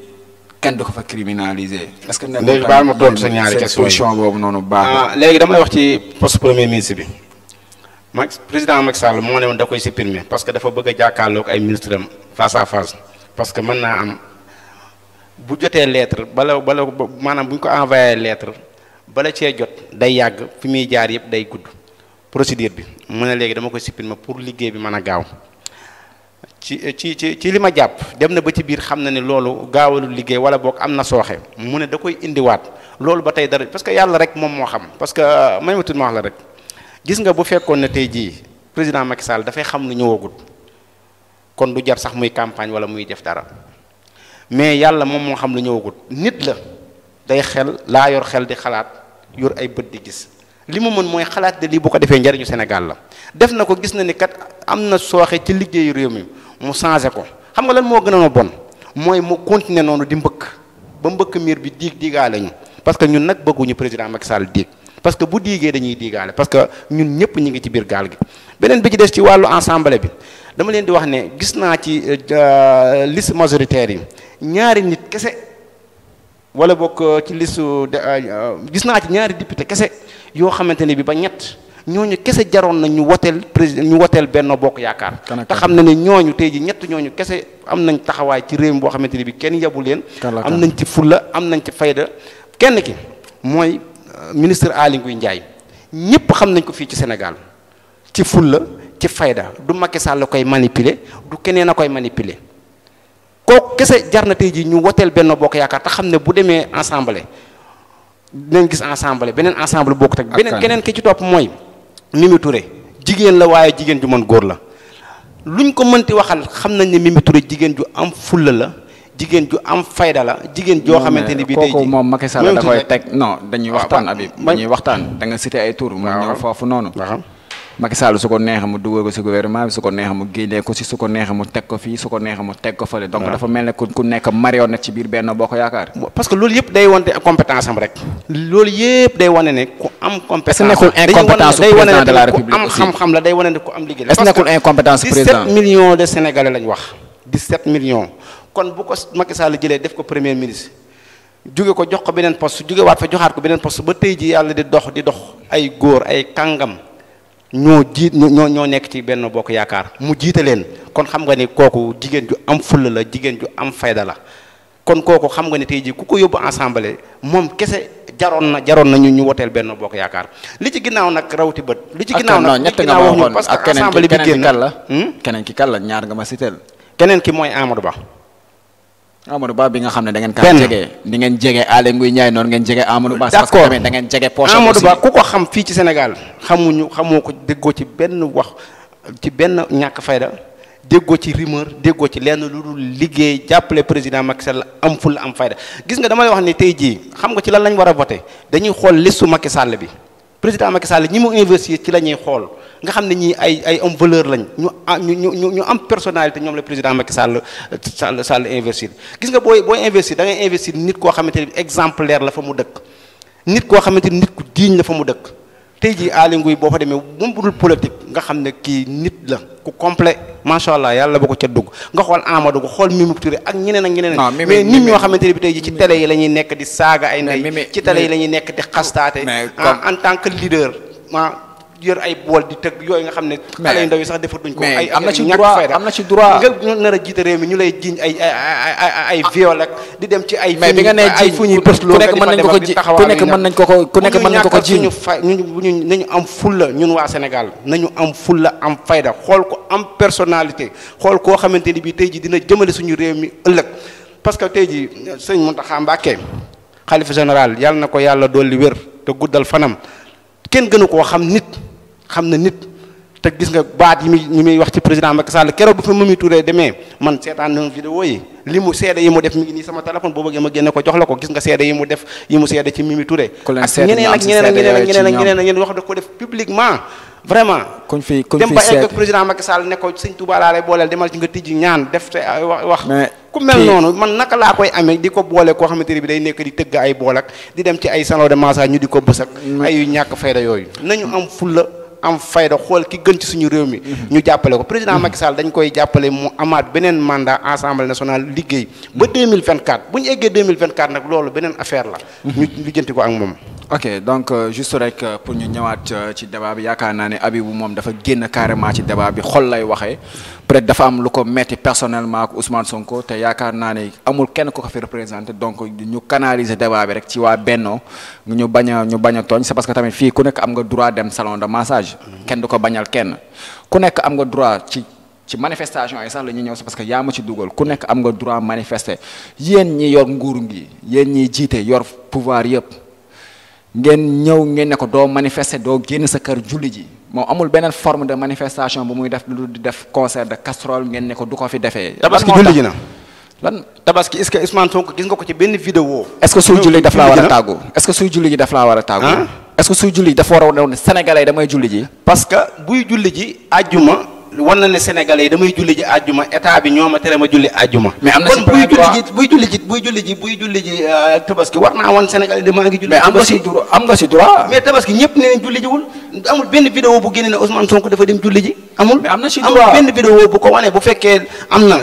kenn du ko fa criminaliser. est-ce que léegi baal ma tontu sa ñaari question position boobu noonu baax léegi damay wax ci poste premier ministre bi président Macky Sall moo ne woon da koy supprimer parce que dafa bëgg a jàkkaarloog ay ministre am face à face parce que mën naa am bu jotee lettre bala maanaam bu ñu ko envoyé lettre bala cee jot day yàgg fi muy jaar yëpp day gudd procédure bi mu ne léegi dama koy supprimer pour liggéey bi mën a gaaw. ci li ma jàpp dem na ba ci biir xam na ne loolu gaawalul liggéey wala boog am na sooxe mu ne da koy indiwaat loolu ba tey dara parce que yàlla rek moom moo xam parce que may ma tudd ma wax la rek gis nga bu fekkoon ne tey jii président Macky Sall dafay xam lu ñëwagul kon du jar sax muy campagne wala muy def dara mais yàlla moom moo xam lu ñëwagul nit la day xel laa yor xel di xalaat yor ay bët di gis li mu mën mooy xalaat de lii bu ko defee njariñu Sénégal la def na ko gis na ni kat am na sooxe ci liggéeyu réew mi mu changé ko xam nga lan moo gënoon a bon mooy mu continuer noonu di mbëkk ba mbëkk miir bi diigaale ñu parce que ñun nag bëgguñu président Macky Sall diig parce que bu diigee dañuy diigaale parce que ñun ñëpp ñu ngi ci biir gaal gi. beneen bi ci des ci wàllu ensemble bi dama leen di wax ne gis naa ci liste majoritaire yi ñaari nit kese wala bokk ci liste gis naa ci ñaari député kese yoo xamante ne bi ba ñett. ñooñu kese jaroon na ñu woteel président ñu woteel Benno Bokk Yaakaar te xam na ne ñooñu tey ji ñett ñooñu kese am nañ taxawaay ci réew mi boo xamante ne bi kenn yabu leen am nañ ci fulla am nañ ci fayda kenn ki mooy ministre Aly Ngouille Ndiaye ñëpp xam nañ ko fii ci Sénégal ci fulla ci fayda du Macky Sall la koy manipuler du keneen a koy manipuler kooku kese jar na tey ji ñu woteel Benno Bokk Yaakaar te xam ne bu demee assemblée dinañ gis assemblée beneen assemblée bokkut ak beneen keneen ki ci topp mooy Mimi Touré jigéen la waaye jigéen ju mën góor la luñ ko mënti waxal xam nañ ne Mimi Touré jigéen ju am fulla la jigéen ju am fayda la jigéen joo xamante ni bii tey kooku moom Macky Sall da koy teg non dañuy waxtaan Habib dañuy waxtaan da nga cité ay tour mu ñëw foofu noonu Macky Sall su ko neexee mu dugal ko ci gouvernement bi su ko neexee mu génnee ko ci su ko neexee mu teg ko fii su ko neexee mu teg ko fële donc dafa mel ne ku nekk marionnette ci biir Benno Bokk Yaakaar parce que loolu yëpp day wane compétence am rek loolu yëpp day wane ne ku am compétence nekkul incompétence président de la République ku am xam-xam la day wane ne ku am liggéey est-ce que nekkul incompétence président 17 millions de Sénégalais lañ wax 17 millions kon bu ko Macky Sall jëlee def ko premier ministre jóge ko jox ko beneen poste jóge waat fa joxaat ko beneen poste ba tey ji yàlla di dox ay góor ay kàngam ñoo nekk ci Benno Bokk Yaakaar mu jiite leen kon xam nga ni kooku jigéen ju am fulla la jigéen ju am fayda la kon kooku xam nga ni tey jii ku ko yóbbu assemblée moom kese jaroon na ñu woteel Benno Bokk Yaakaar li ci ginnaaw nag rawti bët li ci ginnaaw nag ñett nga ma waxoon parce que assemblée bi génn keneen ki kan la ñaar nga ma citeel keneen ki mooy Amadou Ba bi nga xam ne da ngeen kaa jege di ngeen jege Aly Ngouille Ndiaye noonu ngeen jege Amadou Ba parce que tamit da ngeen jege poche Amadou Ba ku ko xam fii ci Sénégal xamoo ko déggoo ci benn wax ci benn ñàkk fayda déggoo ci rumeur déggoo ci lenn lu dul liggéey jàppale président Macky Sall am fulla am fayda gis nga dama lay wax ni tey jii xam nga ci lan lañ war a voté dañuy xool listu Macky Sall bi président Macky Sall ñi mu investir ci la ñuy xool nga xam ne ñii ay am valeur lañ ñu am personnalité ñoom la président Macky Sall investir gis nga booy investir da ngay investir nit koo xamante ni exemplaire la fa mu dëkk nit koo xamante ni nit ku diiñ la fa mu dëkk tey jii Aly Ngouille boo fa demee moom budul politique nga xam ne kii nit la ku complet macha allah yàlla ba ko ca dugg nga xool Amadou nga xool Mimi Touré ak ñeneen mais nit ñoo xamante ne bi tey jii ci télé yi la ñuy nekk di saaga ay ndey ci télé yi la ñuy nekk di xastaate en tant que leader yor ay bool di tëgg yooyu nga xam ne xale yu ndaw yi sax defatuñ ko ay am na ci droit nga nar a jiite réew mi ñu lay jiiñ ay viol ak di dem ci ay mais bi nga nee ji fu ñuy pës loo ku nekk mën nañ ko ko jiiñ nañu am fulla ñun waa Sénégal nañu am fulla am fayda xool ko am personnalité xool koo xamante ni bii tey ji dina jëmale suñu réew mi ëllëg parce que tey ji sëñ Mountakha Mbacké xalifa général yàlla na ko yàlla dolli wér te guddal fanam kenn gënu koo xam na nit te gis nga baat yi muy wax ci président Macky Sall keroog bu fa Mimi Touré demee man seetaan na vidéo yi li mu seede yi mu def mi ngi nii sama téléphone boo bëggee ma génne ko jox la ko gis nga seede yi mu def yi mu seede ci Mimi Touré ak ñeneen ak ñeneen wax da ko def publiquement vraiment dem ba egg président Macky Sall ne ko sëñ Touba laa lay booleel demal ci nga tijji ñaan def te wax ku mel noonu man naka laa koy amee di ko boole koo xamante ne bi day nekk di tëgg ay bool ak di dem ci ay salon de massage ñu di ko bës ak ay ñàkk fayda yooyu nañu am fulla am fayda xool ki gën ci suñu réew mi ñu jàppale ko président Macky Sall dañ koy jàppale mu amaat beneen mandat assemblée nationale liggéey ba 2024 bu ñu eggee 2024 nag loolu beneen affaire la ñu lijjanti ko ak moom ok donc juste rek pour ñu ñëwaat ci débat bi yaakaar naa ne Habibou moom dafa génn carrément ci débat bi xol lay waxee peut-être dafa am lu ko metti personnellement ak Ousmane Sonko te yaakaar naa ne amul kenn ku ko fi représenté donc ñu canaliser débat bi rek ci waa Benno ñu bañ a tooñ c'est parce que tamit fii ku nekk am nga droit dem salon de massage kenn du ko bañal kenn ku nekk am nga droit ci manifestation yi sax la ñuy ñëw c'est parce que yaa ma ci dugal ku nekk am nga droit manifester yéen ñi yor nguur gi yéen ñi jiite yor pouvoir yëpp ngeen ñëw ngeen ne ko doo manifester doo génn sa kër julli ji moom amul beneen forme de manifestation bu muy def lu di def concert de casserole ngeen ne ko du ko fi defee. tabaski julli ji na lan tabaski est-ce que Ousmane Sonko gis nga ko ci benn vidéo. est-ce que suy julli daf laa war a tàggu est-ce que suy julli ji daf laa war a tàggu. est-ce que suy julli ji dafa war a doon Sénégalais damay julli ji. parce que buy julli ji àjjuma war na ne Sénégalais yi damay julli ji àjjuma état bi ñoo ma tere ma julli àjjuma. mais am na si buy julli ji tabaski war naa woon Sénégalais yi maa ngi julli. mais am nga si droit. mais tabaski ñëpp nee nañ julli jiwul amul benn vidéo bu génne ne Ousmane Sonko dafa dem julli ji. amul mais am na si droit amul benn vidéo bu ko wane bu fekkee am na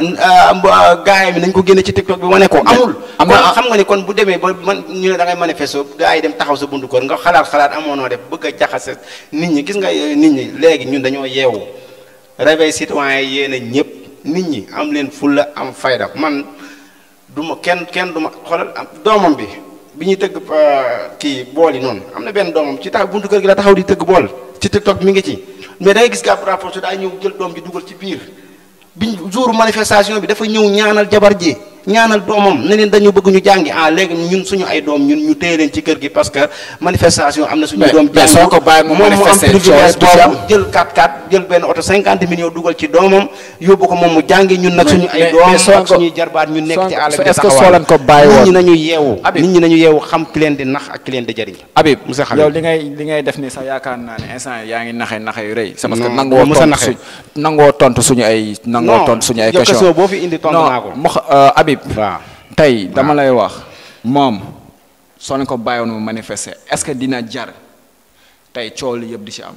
gaay mi nañ ko génne ci TikTok bi wane ko. amul xam nga ni kon bu demee ba man ñu ne da ngay manifester gaay yi dem taxaw sa buntu kër nga xalaat amoo noo def bëgg a jaxase nit ñi gis nga nit ñi léegi ñun dañoo yeewu réveil citoyen yéen a ñëpp nit ñi am leen fulla am fayda man duma kenn duma xoolal doomam bi ñuy tëgg kii bool yi noonu am na benn doomam ci tax buntu kër gi la taxaw di tëgg bool ci TikTok mi ngi ci mais da ngay gis gàpp rapport daa ñëw jël doom ji dugal ci biir biñ jour manifestation bi dafa ñëw ñaanal jabar ji ñaanal doomam ne leen dañu bëgg ñu jàngi léegi ñun suñu ay doom ñun ñu téye leen ci kër gi parce que manifestation am na suñu doom jàngi soo ko bàyyi mu manifester moom mu am privilège boobu jël 4x4 jël benn oto 50 millions dugal ci doomam yóbbu ko moom mu jàngi ñun nag suñu ay doom ak suñuy jarbaat ñu nekk ci àll bi est-ce que soo leen ko bàyyi woon nit ñi nañu yeewu xam ki leen di nax ak ki leen di jëriñ Habib yow li ngay def ni sax yaakaar naa ne instant yaa ngi naxe yu rëy c'est parce que nangoo tontu suñu ay question boo fi indi tontu naa ko Habib tey dama lay wax moom soo leen ko bàyyiwoon mu manifester est-ce que dina jar tey coow li yëpp di ci am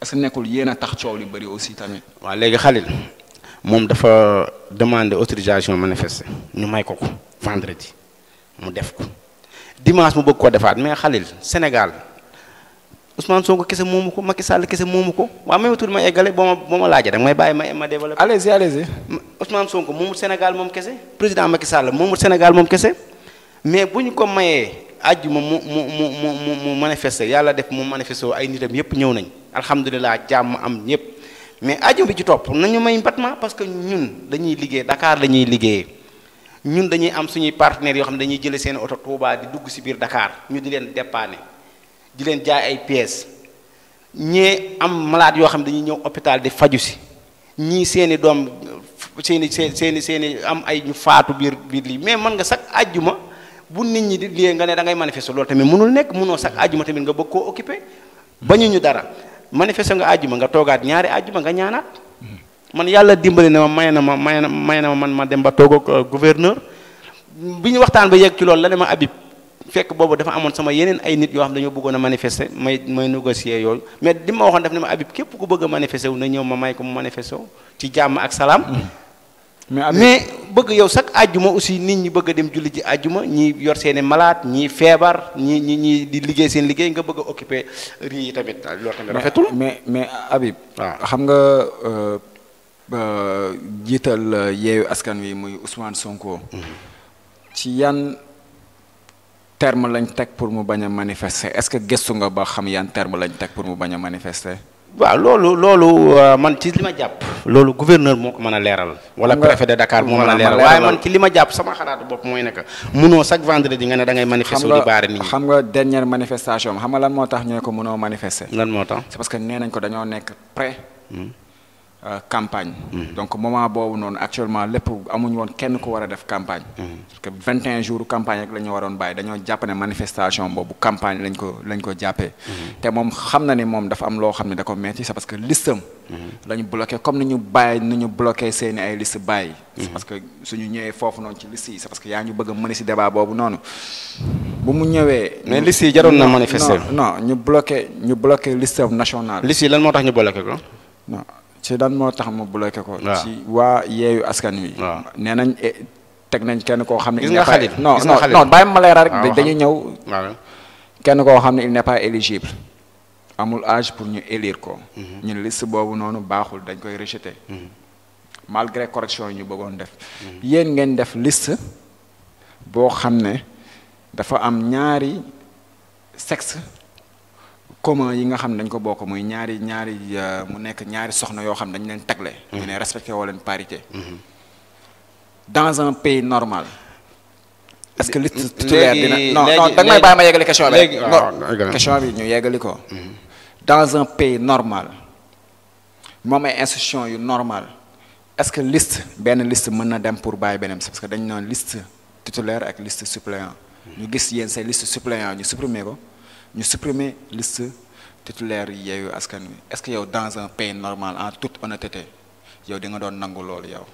est-ce que nekkul yéen a tax coow li bëri aussi tamit. waaw léegi Khalil moom dafa demander autorisation manifester ñu may ko vendredi mu def ko dimanche mu bëgg koo defaat mais Khalil Sénégal Ousmane Sonko kese moomu ko Macky Sall kese moomu ko waaw même tur ma eggale boo ma laajee rek may bàyyi ma développé. allez-y. Ousmane Sonko moomul Sénégal moom kese président Macky Sall moomul Sénégal moom kese mais bu ñu ko mayee àjjuma mu manifester yàlla def mu manifester ay nitam yëpp ñëw nañ alhamdulilah jàmm am ñëpp mais àjjuma bi ci topp nañu may mbattement parce que ñun dañuy liggéey Dakar la ñuy liggéeyee ñun dañuy am suñuy partenaires yoo xam ne dañuy jëlee seen oto Touba di dugg si biir Dakar ñu di leen dépanner di leen jaay ay pièces ñee am malade yoo xam ne dañuy ñëw hôpital di faju si ñii seeni doom seeni am ay ñu faatu biir lii mais mën nga sax àjjuma bu nit ñi di lii nga ne da ngay manifester loolu tamit mënul nekk mënoo sax àjjuma tamit nga bëgg koo occuper bañuñu dara manifester nga àjjuma nga toogaat ñaari àjjuma nga ñaanaat man yàlla dimbali na ma may na ma man ma dem ba toog ak gouverneur bi ñu waxtaan ba yegg ci loolu la ne ma Habib fekk boobu dafa amoon sama yeneen ay nit yoo xam dañoo bëggoon a manifester may négocier yooyu mais li ma waxoon def ne ma Habib képp ku bëgg a manifester wu na ñëw ma may ko mu manifester wu ci jàmm ak salaam mais bëgg yow sax àjjuma aussi nit ñi bëgg a dem julli ji àjjuma ñi yor seeni malade ñi feebar ñi di liggéey seen liggéey nga bëgg a occuper rii yi tamit loolu tamit rafetul mais Habib waaw xam nga jiital yeewu askan wi muy Ousmane Sonko ci yan terme lañ teg pour mu bañ a manifester est-ce que gëstu nga ba xam yan terme lañ teg pour mu bañ a manifester waaw loolu man ci li ma jàpp loolu gouverneur moo ko mën a leeral wala préfet de Dakar moo mën a leeral waaye man ci li ma jàpp sama xalaatu bopp mooy nekk munoo chaque vendredi nga ne da ngay manifester di baare nit ñi xam nga dernière manifestation xam nga lan moo tax ñu ne ko mënoo manifester lan moo tax c'est parce que nee nañ ko dañoo nekk prêt campagne donc moment boobu noonu actuellement lépp amuñu woon kenn ku war a def campagne parce que 21 jours campagne rek la ñu waroon bàyyi dañoo jàpp ne manifestation boobu campagne lañ ko jàppee te moom xam na ni moom dafa am loo xam ne da ko metti c'est parce que listam la ñu bloqué comme ni ñu bloqué seeni ay liste bàyyi c'est parce que suñu ñëwee foofu noonu ci liste yi c'est parce que yaa ñu bëgg a mën si débat boobu noonu bu mu ñëwee mais liste yi jaroon na manifester non ñu bloqué listam national liste yi lan moo tax ñu bloqué ko non ci dan moo tax mu bloqué ko ci waa yeeyu askan wi nee nañ teg nañ kenn koo xam ne gis nga Khalil non bàyyi ma leeral rek dañuy ñëw kenn koo xam ne il n'est pas éligible amul âge pour ñu élire ko ñun liste boobu noonu baaxul dañ koy rejeter malgré correction yi ñu bëggoon def yéen ngeen def liste boo xam ne dafa am ñaari sexe commun yi nga xam ne dañ ko bokk muy ñaari mu nekk ñaari soxna yoo xam ne dañ leen tegle ñu ne respecté woo leen parité dans un pays normal est-ce que liste titulaire dina non da nga may bàyyi ma yeggali question bi question bi ñu yeggali ko dans un pays normal moom ay institution yu normal est-ce que benn liste mën na dem pour bàyyi beneen parce que dañ naan liste titulaire ak liste suppléant ñu gis yéen say liste suppléant ñu supprimer ko ñu supprimer liste titulaire yi yeeyu askan wi est-ce que yow dans un pays normal en toute honnêteté yow di nga doon nangu loolu yow.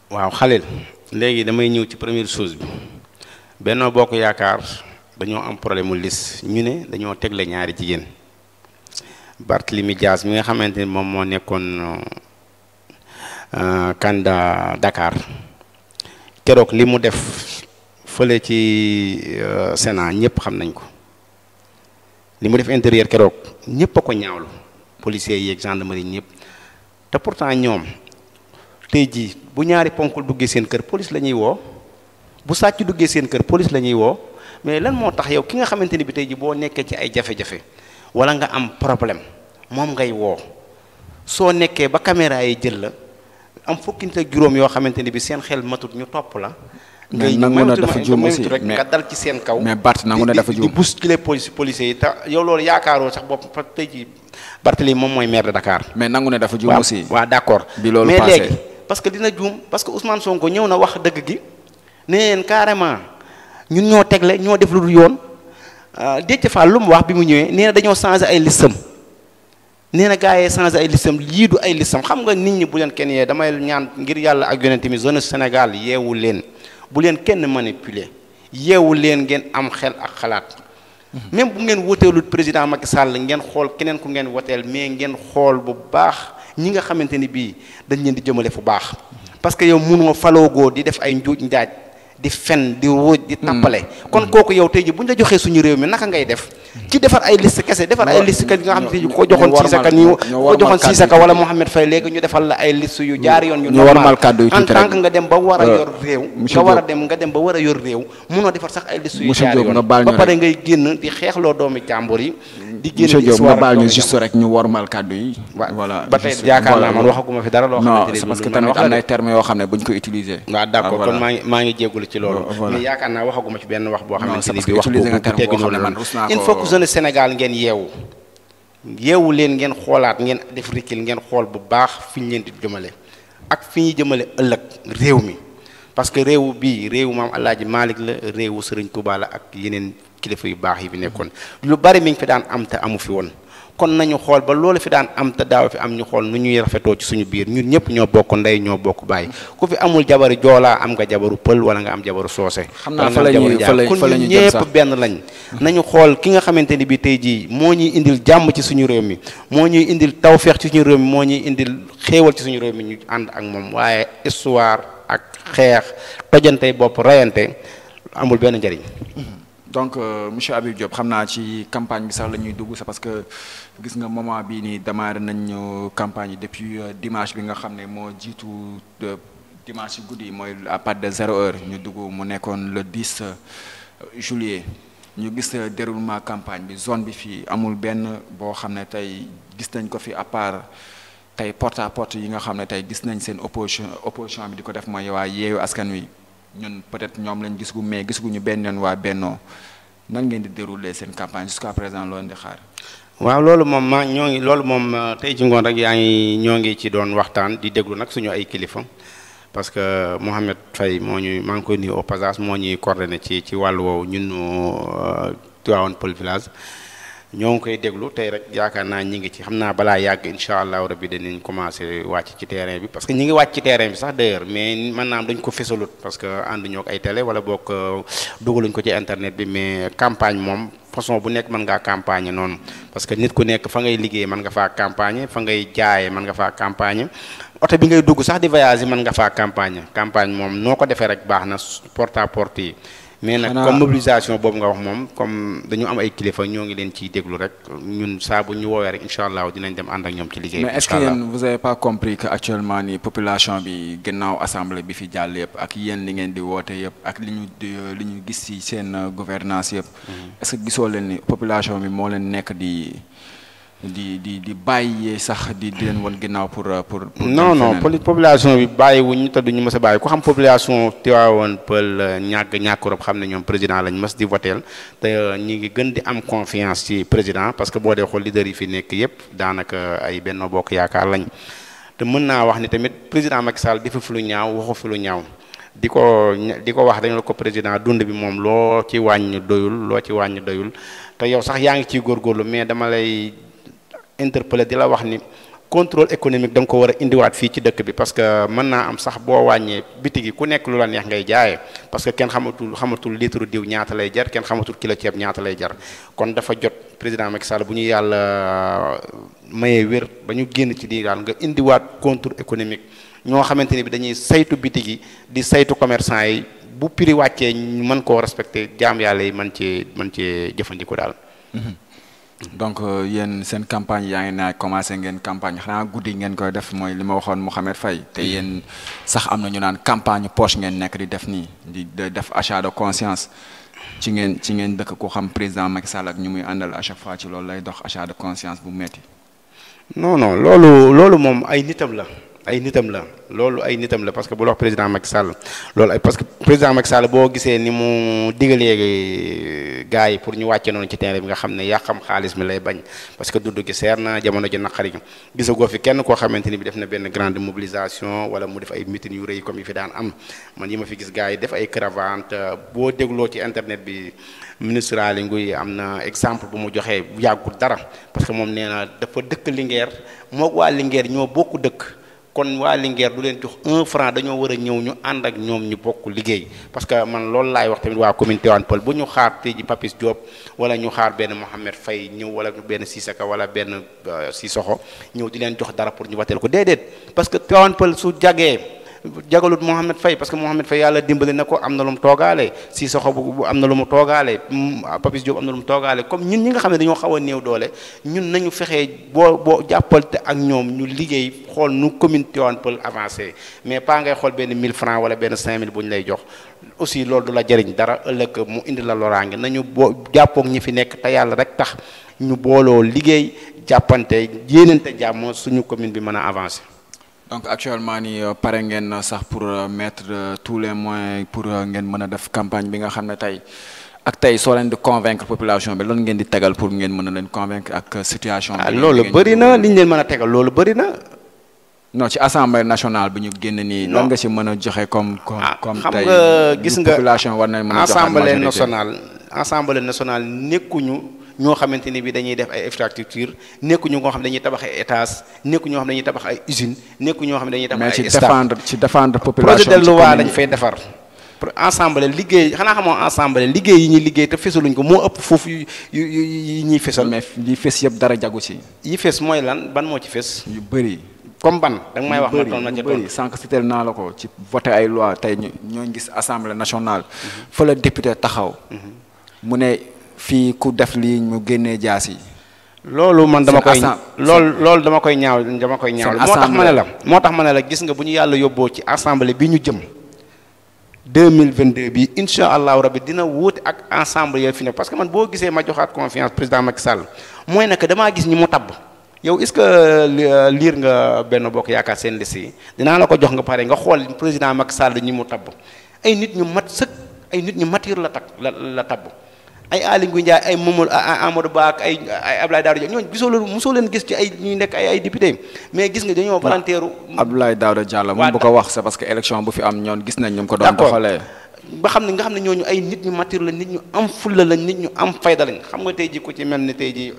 waaw Khalil léegi damay ñëw ci première chose bi Benno Bokk Yaakaar dañoo am problème mu liste ñu ne dañoo tegle ñaari jigéen Barthélémy Dias mi nga xamante ni moom moo nekkoon candidat Dakar keroog li mu def fële ci Sénat ñëpp xam nañ ko. li mu def intérieur keroog ñëpp a ko ñaawlu policiers yi ak gendarmerie ñëpp te pourtant ñoom tey jii bu ñaari ponkul duggee seen kër police la ñuy woo bu sàcc duggee seen kër police la ñuy woo mais lan moo tax yow ki nga xamante ni bi tey jii boo nekkee ci ay jafe-jafe wala nga am problème moom ngay woo soo nekkee ba caméra yi jël la am fukki nit ak juróom yoo xamante ni bi seen xel matut ñu topp la. ngay nangu na dafa juum aussi rek nga dal ci seen kaw. mais Bart nangu na dafa juum di bousculer policiers yi te yow loolu yaakaaroo sax bopp fa tey jii Barthélémy moom mooy maire de Dakar. mais nangu na dafa juum aussi. waaw d'accord bi loolu mais passé léegi parce que dina juum parce que Ousmane Sonko ñëw na wax dëgg gi ne leen carrément ñun ñoo tegle ñoo def lu dul yoon Déthié Fall lu mu wax bi mu ñëwee nee na dañoo changé ay listam nee na gars yi changé ay listam lii du ay listam xam nga nit ñi bu leen kenn yee damay ñaan ngir yàlla ak yonent mi zone Sénégal yeewu leen. bu leen kenn manipuler yeewu leen ngeen am xel ak xalaat même bu ngeen woteelul président Macky Sall ngeen xool keneen ku ngeen woteel mais ngeen xool bu baax ñi nga xamante ni bii dañ leen di jëmale fu baax parce que yow mënoo faloogoo di def ay njuuj njaaj di fen di ruuj di tappale kon kooku yow tey ji bu ñu la joxee suñu réew mi naka ngay def ci defar ay liste kese defar ay liste kat nga xam ne tey ji ko joxoon Sisaka ñu ko joxoon Sisaka wala Mohamed Faye léegi ñu defal la ay liste yu jaar yoon yu normal en tant que nga dem ba war a yor réew nga dem ba war a yor réew munoo defar sax ay liste yu jaar yoon ba pare ngay génn di xeexloo doomi jàmbur yi di génn monsieur Diop nga baal ñu juste rek ñu wormal kàddu yi voilà ba tey yaakaar naa man waxaguma fi dara loo xamante ni c'est parce que tamit am na ay termes yoo xam ne buñ ko utiliser waaw d'accord kon maa ngi jéggulu ci loolu mais yaakaar naa waxaguma ci benn wax boo xamante ni bi wax il faut que jeune Sénégal ngeen yeewu leen ngeen xoolaat ngeen def rikil ngeen xool bu baax fi ñu leen di jëmale ak fi ñuy jëmale ëllëg réew mi parce que réew bii réewu maam Alaaji Malick la réewu Sëriñ Tuubaa la ak yeneen kilifa yu baax yi fi nekkoon lu bari mi ngi fi daan am te amu fi woon kon nañu xool ba loolu fi daan am te daaw fi am ñu xool nu ñuy rafetoo ci suñu biir ñun ñëpp ñoo bokk ndey ñoo bokk baay ku fi amul jabaru joolaa am nga jabaru pël wala nga am jabaru soose xam naa fa la ñuy kon ñun ñëpp benn lañ nañu xool ki nga xamante ni bi tey jii moo ñuy indil jàmm ci suñu réew mi moo ñuy indil tawfeex ci suñu réew mi moo ñuy indil xéewal ci suñu réew mi ñu ànd ak moom waaye histoire ak xeex tojantey bopp rayante amul benn njëriñ. donc monsieur Habib Diop xam naa ci campagne bi sax la ñuy dugg c'est parce que gis nga moment bii nii démarré nañ campagne yi depuis dimanche bi nga xam ne moo jiitu dimanche guddi mooy à partir de 0 heure ñu dugg mu nekkoon le 10 juillet ñu gis déroulement campagne bi zone bi fii amul benn boo xam ne tey gis nañ ko fi à part tey porte à porte yi nga xam ne tey gis nañ seen opposition bi di ko def mooy waa Yewwi Askan Wi ñun peut-être ñoom lañ gis gu mais gis guñu benn yoon waa Bennoo nan ngeen di dérouler seen campagne jusqu'à présent loolu di xaar. waaw loolu moom ñoo ngi loolu moom tey ci ngoon rek yaa ngi ñoo ngi ci doon waxtaan di déglu nag suñu ay kilifa parce que Mouhamed Faye maa ngi koy nuyu au passage moo ñuy coordonné ci wàllu woowu ñun Tivaouane Peulh Village ñoo ngi koy déglu tey rek yaakaar naa ñi ngi ci xam naa balaa yàgg incha allahu rabbi danañ commencé wàcc ci terrain bi parce que ñi ngi wàcc ci terrain bi sax d'ailleurs mais maanaam dañ ko fesalut parce que ànduñoo ak ay télé wala boog dugaluñ ko ci internet bi mais campagne moom façon bu nekk mën ngaa campagne noonu parce que nit ku nekk fa ngay liggéey mën nga faa campagne fa ngay jaayee mën nga faa campagne oto bi ngay dugg sax di voyage mën nga faa campagne moom noo ko defee rek baax na porte à porte yi mais nag comme mobilisation boobu nga wax moom comme dañu am ay kilifa ñoo ngi leen ciy déglu rek ñun saa bu ñu woowee rek incha allah dinañ dem ànd ak ñoom ci liggéey. mais est-ce que yéen vous avez pas compris que actuellement ni population bi gannaaw assemblée bi fi jàll yëpp ak yéen li ngeen di woote yëpp ak li ñu gis ci seen gouvernance yëpp. est-ce que gisoo leen ni population bi moo leen nekk di bàyyi sax di leen woon ginnaaw pour. non population bi bàyyiwuñ te duñu mës a bàyyi ku xam population Tivaouane Peulh ñàkk Europe xam ne ñoom président lañ mës di voteel te ñi ngi gën di am confiance ci président parce que boo dee xool leader yi fi nekk yépp daanaka ay Benno Bokk Yaakaar lañ te mën naa wax ni tamit président Macky Sall defu fi lu ñaaw waxu fi lu ñaaw di ko wax dañu la ko président dund bi moom loo ci wàññi doyul te yow sax yaa ngi ciy góorgóorlu mais dama lay interpellé di la wax ni contrôle économique da nga ko war a indiwaat fii ci dëkk bi parce que mën naa am sax boo wàññee bitig yi ku nekk lu la neex ngay jaayee parce que kenn xamatul litre diw ñaata lay jar kenn xamatul kilo ceeb ñaata lay jar kon dafa jot président Macky Sall bu ñu yàlla mayee wér ba ñu génn ci lii daal nga indiwaat contrôle économique ñoo xamante ni bi dañuy saytu bitig yi di saytu commerçant yi bu prix wàccee ñu mën koo respecté jaam yàlla yi mën cee jëfandikoo daal. donc yéen seen campagne yaa ngi naa commencé ngeen campagne xanaa guddi ngeen koy def mooy li ma waxoon Mouhamed Faye te yéen sax am na ñu naan campagne poche ngeen nekk di def nii di def achat de conscience ci ngeen dëkk ko xam président Macky Sall ak ñu muy àndal à chaque fois ci loolu lay dox achat de conscience bu metti non loolu moom ay nitam la loolu ay nitam la parce que bu la wax président Macky Sall loolu parce que président Macky Sall boo gisee ni mu digalee gars yi pour ñu wàcce noonu ci terrain bi nga xam ne yaa xam xaalis mi lay bañ parce que dund gi seer na jamono ji naqari gisagoo fi kenn koo xamante ni bi def na benn grande mobilisation wala mu def ay meeting yu rëy comme yi fi daan am man yi ma fi gis gars yi def ay caravane boo dégloo ci internet bi ministre Aly Ngouille am na exemple bu mu joxee bu yàggul dara parce que moom nee na dafa dëkk Linguère moog waa Linguère ñoo bokk dëkk kon waa Linguère du leen jox 1 franc dañoo war a ñëw ñu ànd ak ñoom ñu bokk liggéey parce que man loolu laay wax tamit waa commune Tivaouane Peulh bu ñu xaar tey ji Papis Diop wala ñu xaar benn Mouhamed Faye ñëw wala benn Sissaka wala benn Sissoko ñëw di leen jox dara pour ñu wateel ko déedéet parce que Tivaouane Peulh su jagalut Mouhamed Faye parce que Mouhamed Faye yàlla dimbali na ko am na lu mu toogaale Sissoko bu am na lu mu toogaale Papis Diop am na lu mu toogaale comme ñun ñi nga xam ne dañoo xaw a néew doole ñun nañu fexee boo jàppalte ak ñoom ñu liggéey xool nu commune Tivaouane Peulh avancé mais pas ngay xool benn 1000 francs wala benn 5000 bu ñu lay jox aussi loolu du la jëriñ dara ëllëg mu indi la loraange nañu jàppoog ñi fi nekk te yàlla rek tax ñu booloo liggéey jàppante yéenante jàmm suñu commune bi mën a avancer. donc actuellement ni pare ngeen sax pour mettre tous les moyens pour ngeen mën a def campagne bi nga xam ne tey soo leen di convaincre population bi lan ngeen di tegal pour ngeen mën a leen convaincre ak situation bi. loolu bëri na li ñu leen mën a tegal loolu bëri na. non ci assemblée nationale bi ñu génn nii. lan nga ci mën a joxe comme tey xam nga gis nga population war nañ mën a joxe assemblée nationale nekkuñu. ñoo xamante ni bi dañuy def ay infrastructure nekkuñu ñoo xam ne dañuy tabax ay étages nekkuñu ñoo xam ne dañuy tabax ay usines nekkuñu ñoo xam ne dañuy tabax ay staff mais ci défendre population projet de loi dañ fay defar ensemble liggéey xanaa xamoo ensemble liggéey yi ñuy liggéey te fesaluñ ko moo ëpp foofu yi ñuy fesal mais yi fes yëpp dara jagu ci yi fes mooy lan ban moo ci fes yu bëri comme ban da nga may wax ma toon na ca toon sànq citeel naa la ko ci voté ay loi tey ñooñu gis assemblée nationale fa la député taxaw mu ne fii ku def lii ñu génnee jaas yi loolu man dama koy ñaaw moo tax ma ne la gis nga bu ñu yàlla yóbboo ci assemblée bi ñu jëm 2022 bi incha allahu rabbi dina wuute ak ensemble yooyu fi ne parce que man boo gisee ma joxaat confiance président Macky Sall mooy nag damaa gis ñi mu tabb yow est-ce que liir nga benn bokk yaakaar seen liste yi dinaa la ko jox nga pare nga xool président Macky Sall ñi mu tabb ay nit ñu mat sëkk ay nit ñu matir la tabb ay Aly Ngouille Ndiaye ay Amadou Ba ak ay Abdoulaye Daouda Diallo ñooñu mosoo leen gis ci ay ñuy nekk ay député mais gis nga dañoo volontaire. Abdoulaye Daouda Diallo moom bu ko wax c'est parce que élection bu fi am ñoon gis nañ ñu ko doon doxalee. nga xam ne ñooñu ay nit ñu mature la nit ñu am fulla la nit ñu am fayda lañ xam nga tey ji ku ci mel ni tey ji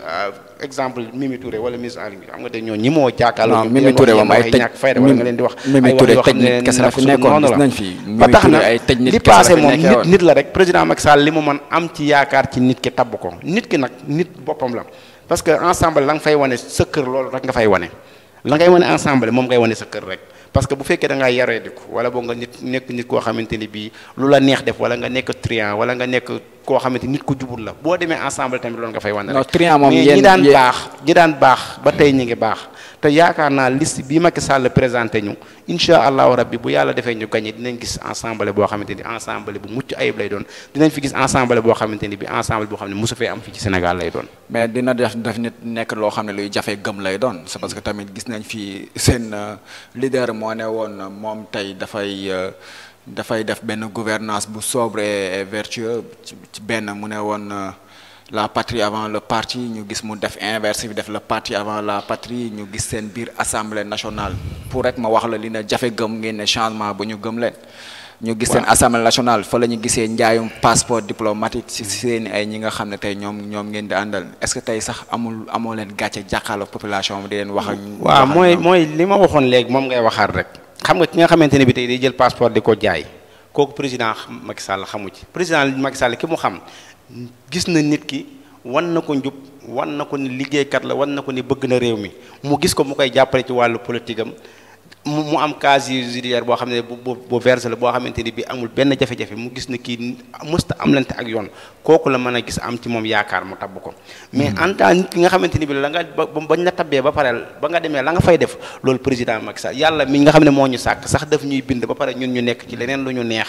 exemple Mimi Touré wala Miss Aly Ngouille xam nga tey ñooñu ñi moo jàkkaarloo Mimi Touré moom ay ñàkk fayda wala nga leen di wax Mimi Touré tëj nit kese la fi nekkoon gis nañ fi ba tax na li passé moom nit la rek président Macky Sall li mu mën am ci yaakaar ci nit ki tabb ko nit ki nag nit boppam la parce que ensemble la nga fay wane sa kër loolu rek nga fay wane la ngay wane ensemble moom ngay wane sa kër rek parce que bu fekkee da ngaa yaree di ko wala boo nga nekk nit koo xamante ni bii lu la neex def wala nga nekk triant wala nga nekk koo xamante nit ku jubul la boo demee ensemble tamit loolu nga fay wane rek mais ñi daan baax ba tey ñi ngi baax te yaakaar naa liste bi Macky Sall présenté ñu incha allahu rabbi bu yàlla defee ñu gagné dinañ gis ensemble boo xamante ni ensemble bu mucc ayib lay doon dinañ fi gis ensemble boo xamante ni bi ensemble boo xam ne mosu fee am fii ci Sénégal lay doon mais dina def nit nekk loo xam ne luy jafe gëm lay doon c'est parce que tamit gis nañ fi seen leader moo ne woon moom tey dafay def benn gouvernance bu sobre et vertueux ci benn mu ne woon la patrie avant le parti ñu gis mu def inverse bi def le parti avant la patrie ñu gis seen biir assemblée nationale pour rek ma wax la li na jafe gëm ngeen ne changement bu ñu gëm leen ñu gis seen assemblée nationale fa la ñu gisee njaayum passeport diplomatique ci seen ay ñi nga xam ne tey ñoom ngeen di àndal est-ce que tey sax amoo leen gàcce jàkkaarloo population bi di leen wax ak waaw mooy li ma waxoon léegi moom ngay waxaat rek xam nga ki nga xamante ne bi tey day jël passeport di ko jaay kooku président Macky Sall xamu ci président Macky Sall ki mu xam gis na nit ki wan na ko njub wan na ko ni liggéeykat la wan na ko ni bëgg na réew mi mu gis ko mu koy jàppale ci wàllu politique am mu am casier judiciaire boo xam ne bu verse la boo xamante ni bi amul benn jafe-jafe mu gis ne kii mësta am lante ak yoon kooku la mën a gis am ci moom yaakaar mu tabb ko mais en tant nit ki nga xamante ni bi la nga bañ la tabbee ba pare ba nga demee la nga fay def loolu président Macky Sall yàlla mi nga xam ne moo ñu sàkk sax daf ñuy bind ba pare ñun ñu nekk ci leneen lu ñu neex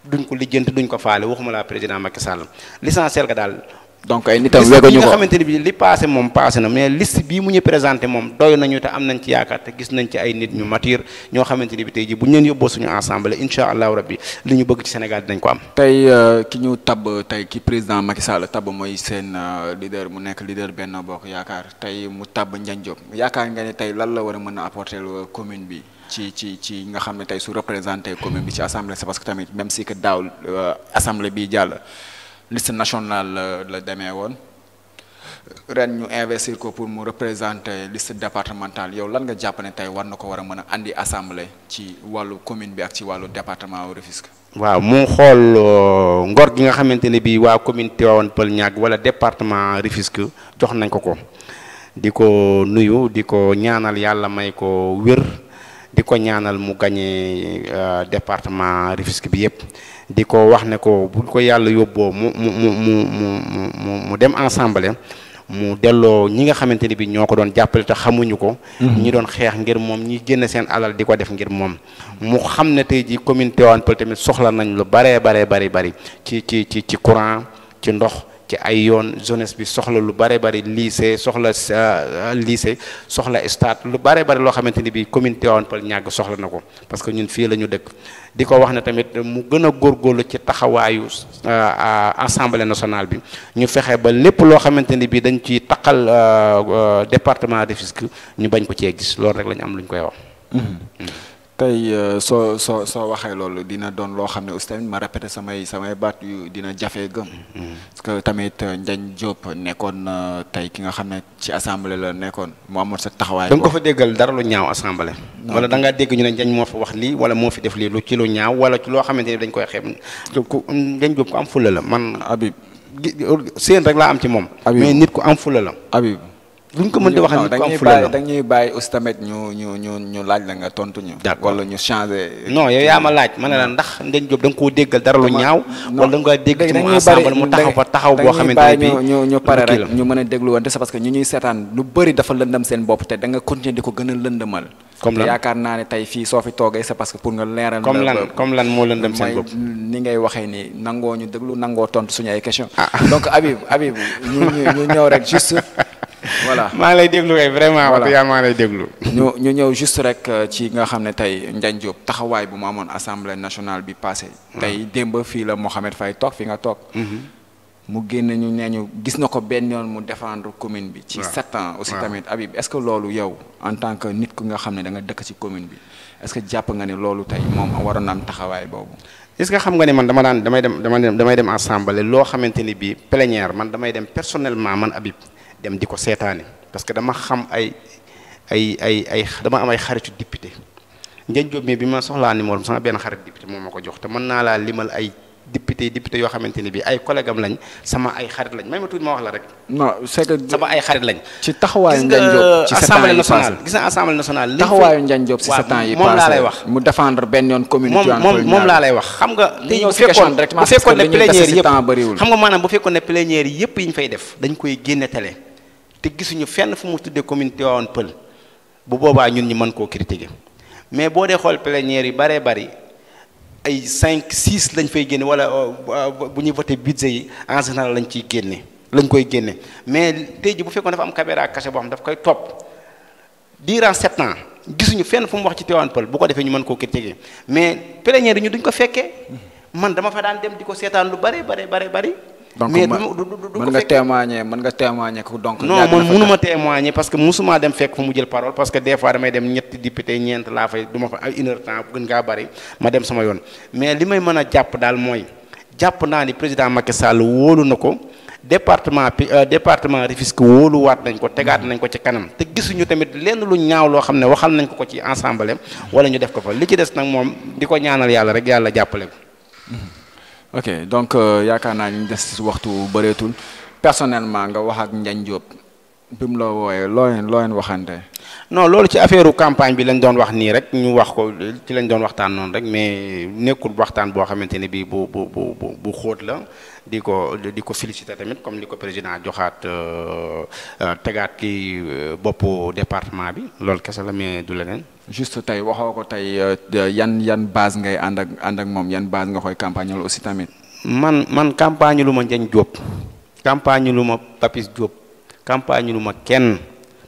duñ ko lijjanti duñ ko faale waxuma la président Macky Sall l'essentiel que daal donc ay nitam weguñu ko nga xamante ni bi li passé moom passé na mais liste bii mu ñu présenté moom doy nañu te am nañ ci yaakaar te gis nañ ci ay nit ñu mature ñoo xamante ni bi tey ji bu ñu leen yóbboo suñu ensemble incha allahu rabbi li ñu bëgg ci Sénégal dinañ ko am. tey ki ñu tabb tey ki président Macky Sall tabb mooy seen leader mu nekk leader Benno Bokk Yaakaar tey mu tabb Ndiagne Diop yaakaar nga ne tey lan la war a mën a apporter commune bi ci nga xam ne tey su représenté commune bi ci assemblée c'est parce que tamit même si que daaw assemblée bi jàll. liste nationale la demee woon ren ñu investir ko pour mu représenter liste départementale yow lan nga jàpp ne tey war na ko war a mën a andi assemblée ci wàllu commune bi ak ci wàllu département wu Rufisque. waaw mu xool ngor gi nga xamante ne bii waa commune Tivaouane Peulh Niaga wala département Rufisque jox nañ ko di ko nuyu di ko ñaanal yàlla may ko wér di ko ñaanal mu gagné département Rufisque bi yépp di ko wax ne ko bu ko yàlla yóbboo mu dem ensemble mu delloo ñi nga xamante ni bi ñoo ko doon jàppale te xamuñu ko ñi doon xeex ngir moom ñi génn seen alal di ko def ngir moom mu xam ne tey ji commune Tivaouane Peulh tamit soxla nañ lu bari ci courant ci ndox ci ay yoon jeunesse bi soxla lu bare bari lycée soxla stade lu bare bari loo xamante ni bi commune Tivaouane Peulh Niaga soxla na ko parce que ñun fii la ñu dëkk di ko wax ne tamit mu gën a góorgóorlu ci taxawaayu assemblée nationale bi ñu fexe ba lépp loo xamante ni bi dañ ci taqal département de Rufisque ñu bañ ko cee gis loolu rek la ñu am lu ñu koy wax. tey soo waxee loolu dina doon loo xam ne aussi tamit ma répété samay baat yu dina jafe gëm. parce que tamit Ndiagne Diop nekkoon tey ki nga xam ne ci assemblée la nekkoon mu amoon sa taxawaay. da nga ko fa déggal dara lu ñaaw assemblée. wala da ngaa dégg ñu ne Ndiagne moo fa wax lii wala moo fi def lii lu ci lu ñaaw wala ci loo xamante ni dañ koy xeeb Ndiagne Diop ku am fulla la man. Habib seen rek laa am ci moom. mais nit ku am fulla la. Habib. duñ ko mën di wax nit ku am fulla la dañuy bàyyi aussi tamit ñu laaj la nga tontu ñu. wala ñu changé. non yow yaa ma laaj ma ne la ndax Ndiagne Diop da nga koo déggal dara lu ñaaw. wala da nga dégg ci mu ensemble mu taxaw fa taxaw boo xamante ne bii ñu pare rek ñu mën a dégluwante c'est parce que ñu ñuy seetaan lu bëri dafa lëndëm seen bopp te da nga continuer di ko gën a lëndëmal. comme lan yaakaar naa ne tey fii soo fi toogee c'est parce que pour nga leeral. comme lan moo leen dem seen bopp. ni ngay waxee ni nangoo ñu déglu nangoo tontu suñu ay questions. donc Habib ñu ñëw rek juste. voilà maa ngi lay déglu kay vraiment. voilà wax dëgg maa ngi lay déglu. ñu ñëw juste rek ci nga xam ne tey Ndiagne Diop taxawaay bu mu amoon assemblée nationale bi passé. tey démb fii la Mohamed Faye toog fi nga toog. mu génn ñu nee ñu gis na ko benn yoon mu défendre commune bi. ci 7 ans aussi tamit Habib est-ce que loolu yow en tant que nit ku nga xam ne da nga dëkk ci commune bi est-ce que jàpp nga ne loolu tey moom waroon na am taxawaay boobu. est-ce que xam nga ni man damay dem assemblée loo xamante ni bii plénière man damay dem personnellement man Habib dem di ko seetaani parce que dama xam dama am ay xaritu député Ndiagne Diop mi bi ma soxlaa numéro sama benn xarit député moom ma ko jox te mën naa laa limal ay député yoo xamante ni bii ay collègue am lañ sama ay xarit lañ may ma tuuti ma wax la rek. non c'est que sama ay xarit lañ. ci taxawaayu Ndiagne Diop ci 7 ans yi passé gis nga assemblée nationale. taxawaayu Ndiagne Diop ci 7 ans yi passé moom laa lay wax. mu défendre benn yoon commune. moom laa lay wax xam nga. tey bu fekkoon ne plénière yëpp xam nga maanaam bu fekkoon ne plénière yëpp yi ñu fay def dañ koy génne télé te gisuñu fenn fu mu tuddee commune Tivaouane Peulh bu boobaa ñun ñu mën koo critiquer mais boo dee xool plénière yi baree bari ay 5 6 lañ fay génne wala bu ñuy voté budget yi en général lañ koy génne mais tey ji bu fekkoon dafa am caméra cachée boo xam daf koy topp durant 7 ans gisuñu fenn fu mu wax ci Tivaouane Peulh bu ko defee ñu mën koo critiquer mais plénière yi ñu duñ ko fekkee man dama fa daan dem di ko seetaan lu bari. donc mais mën nga témoigner ko donc. non man mënuma témoigner parce que musuma dem fekk fu mu jël parole parce que des fois damay dem ñetti député ñeent laa fay du ma fa ay 1 heure temps gën ngaa bari ma dem sama yoon mais li may mën a jàpp daal mooy jàpp naa ni président Macky Sall wóolu na ko département Rufisque wóoluwaat nañ ko tegaat nañ ko ci kanam te gisuñu tamit lenn lu ñaaw loo xam ne waxal nañ ko ci ensemble wala ñu def ko fa li ci des nag moom di ko ñaanal yàlla rek yàlla jàppale ko. ok donc yaakaar naa ñu des waxtu bëreetul personnellement nga wax ak Ndiagne Diop bi mu la wooyee loo leen waxante. non loolu ci affaire campagne bi lañ doon wax nii rek ñu wax ko ci lañ doon waxtaan noonu rek mais nekkul waxtaan boo xamante ne bii bu xóot la di ko féliciter tamit comme li ko président joxaat tegaat ki boppu département bi loolu kese la mais du leneen. juste tey waxoo ko tey yan base ngay ànd ak moom yan base nga koy campagne aussi tamit. man campagne lu ma Ndiagne Diop campagne lu ma Papis Diop campagne lu ma kenn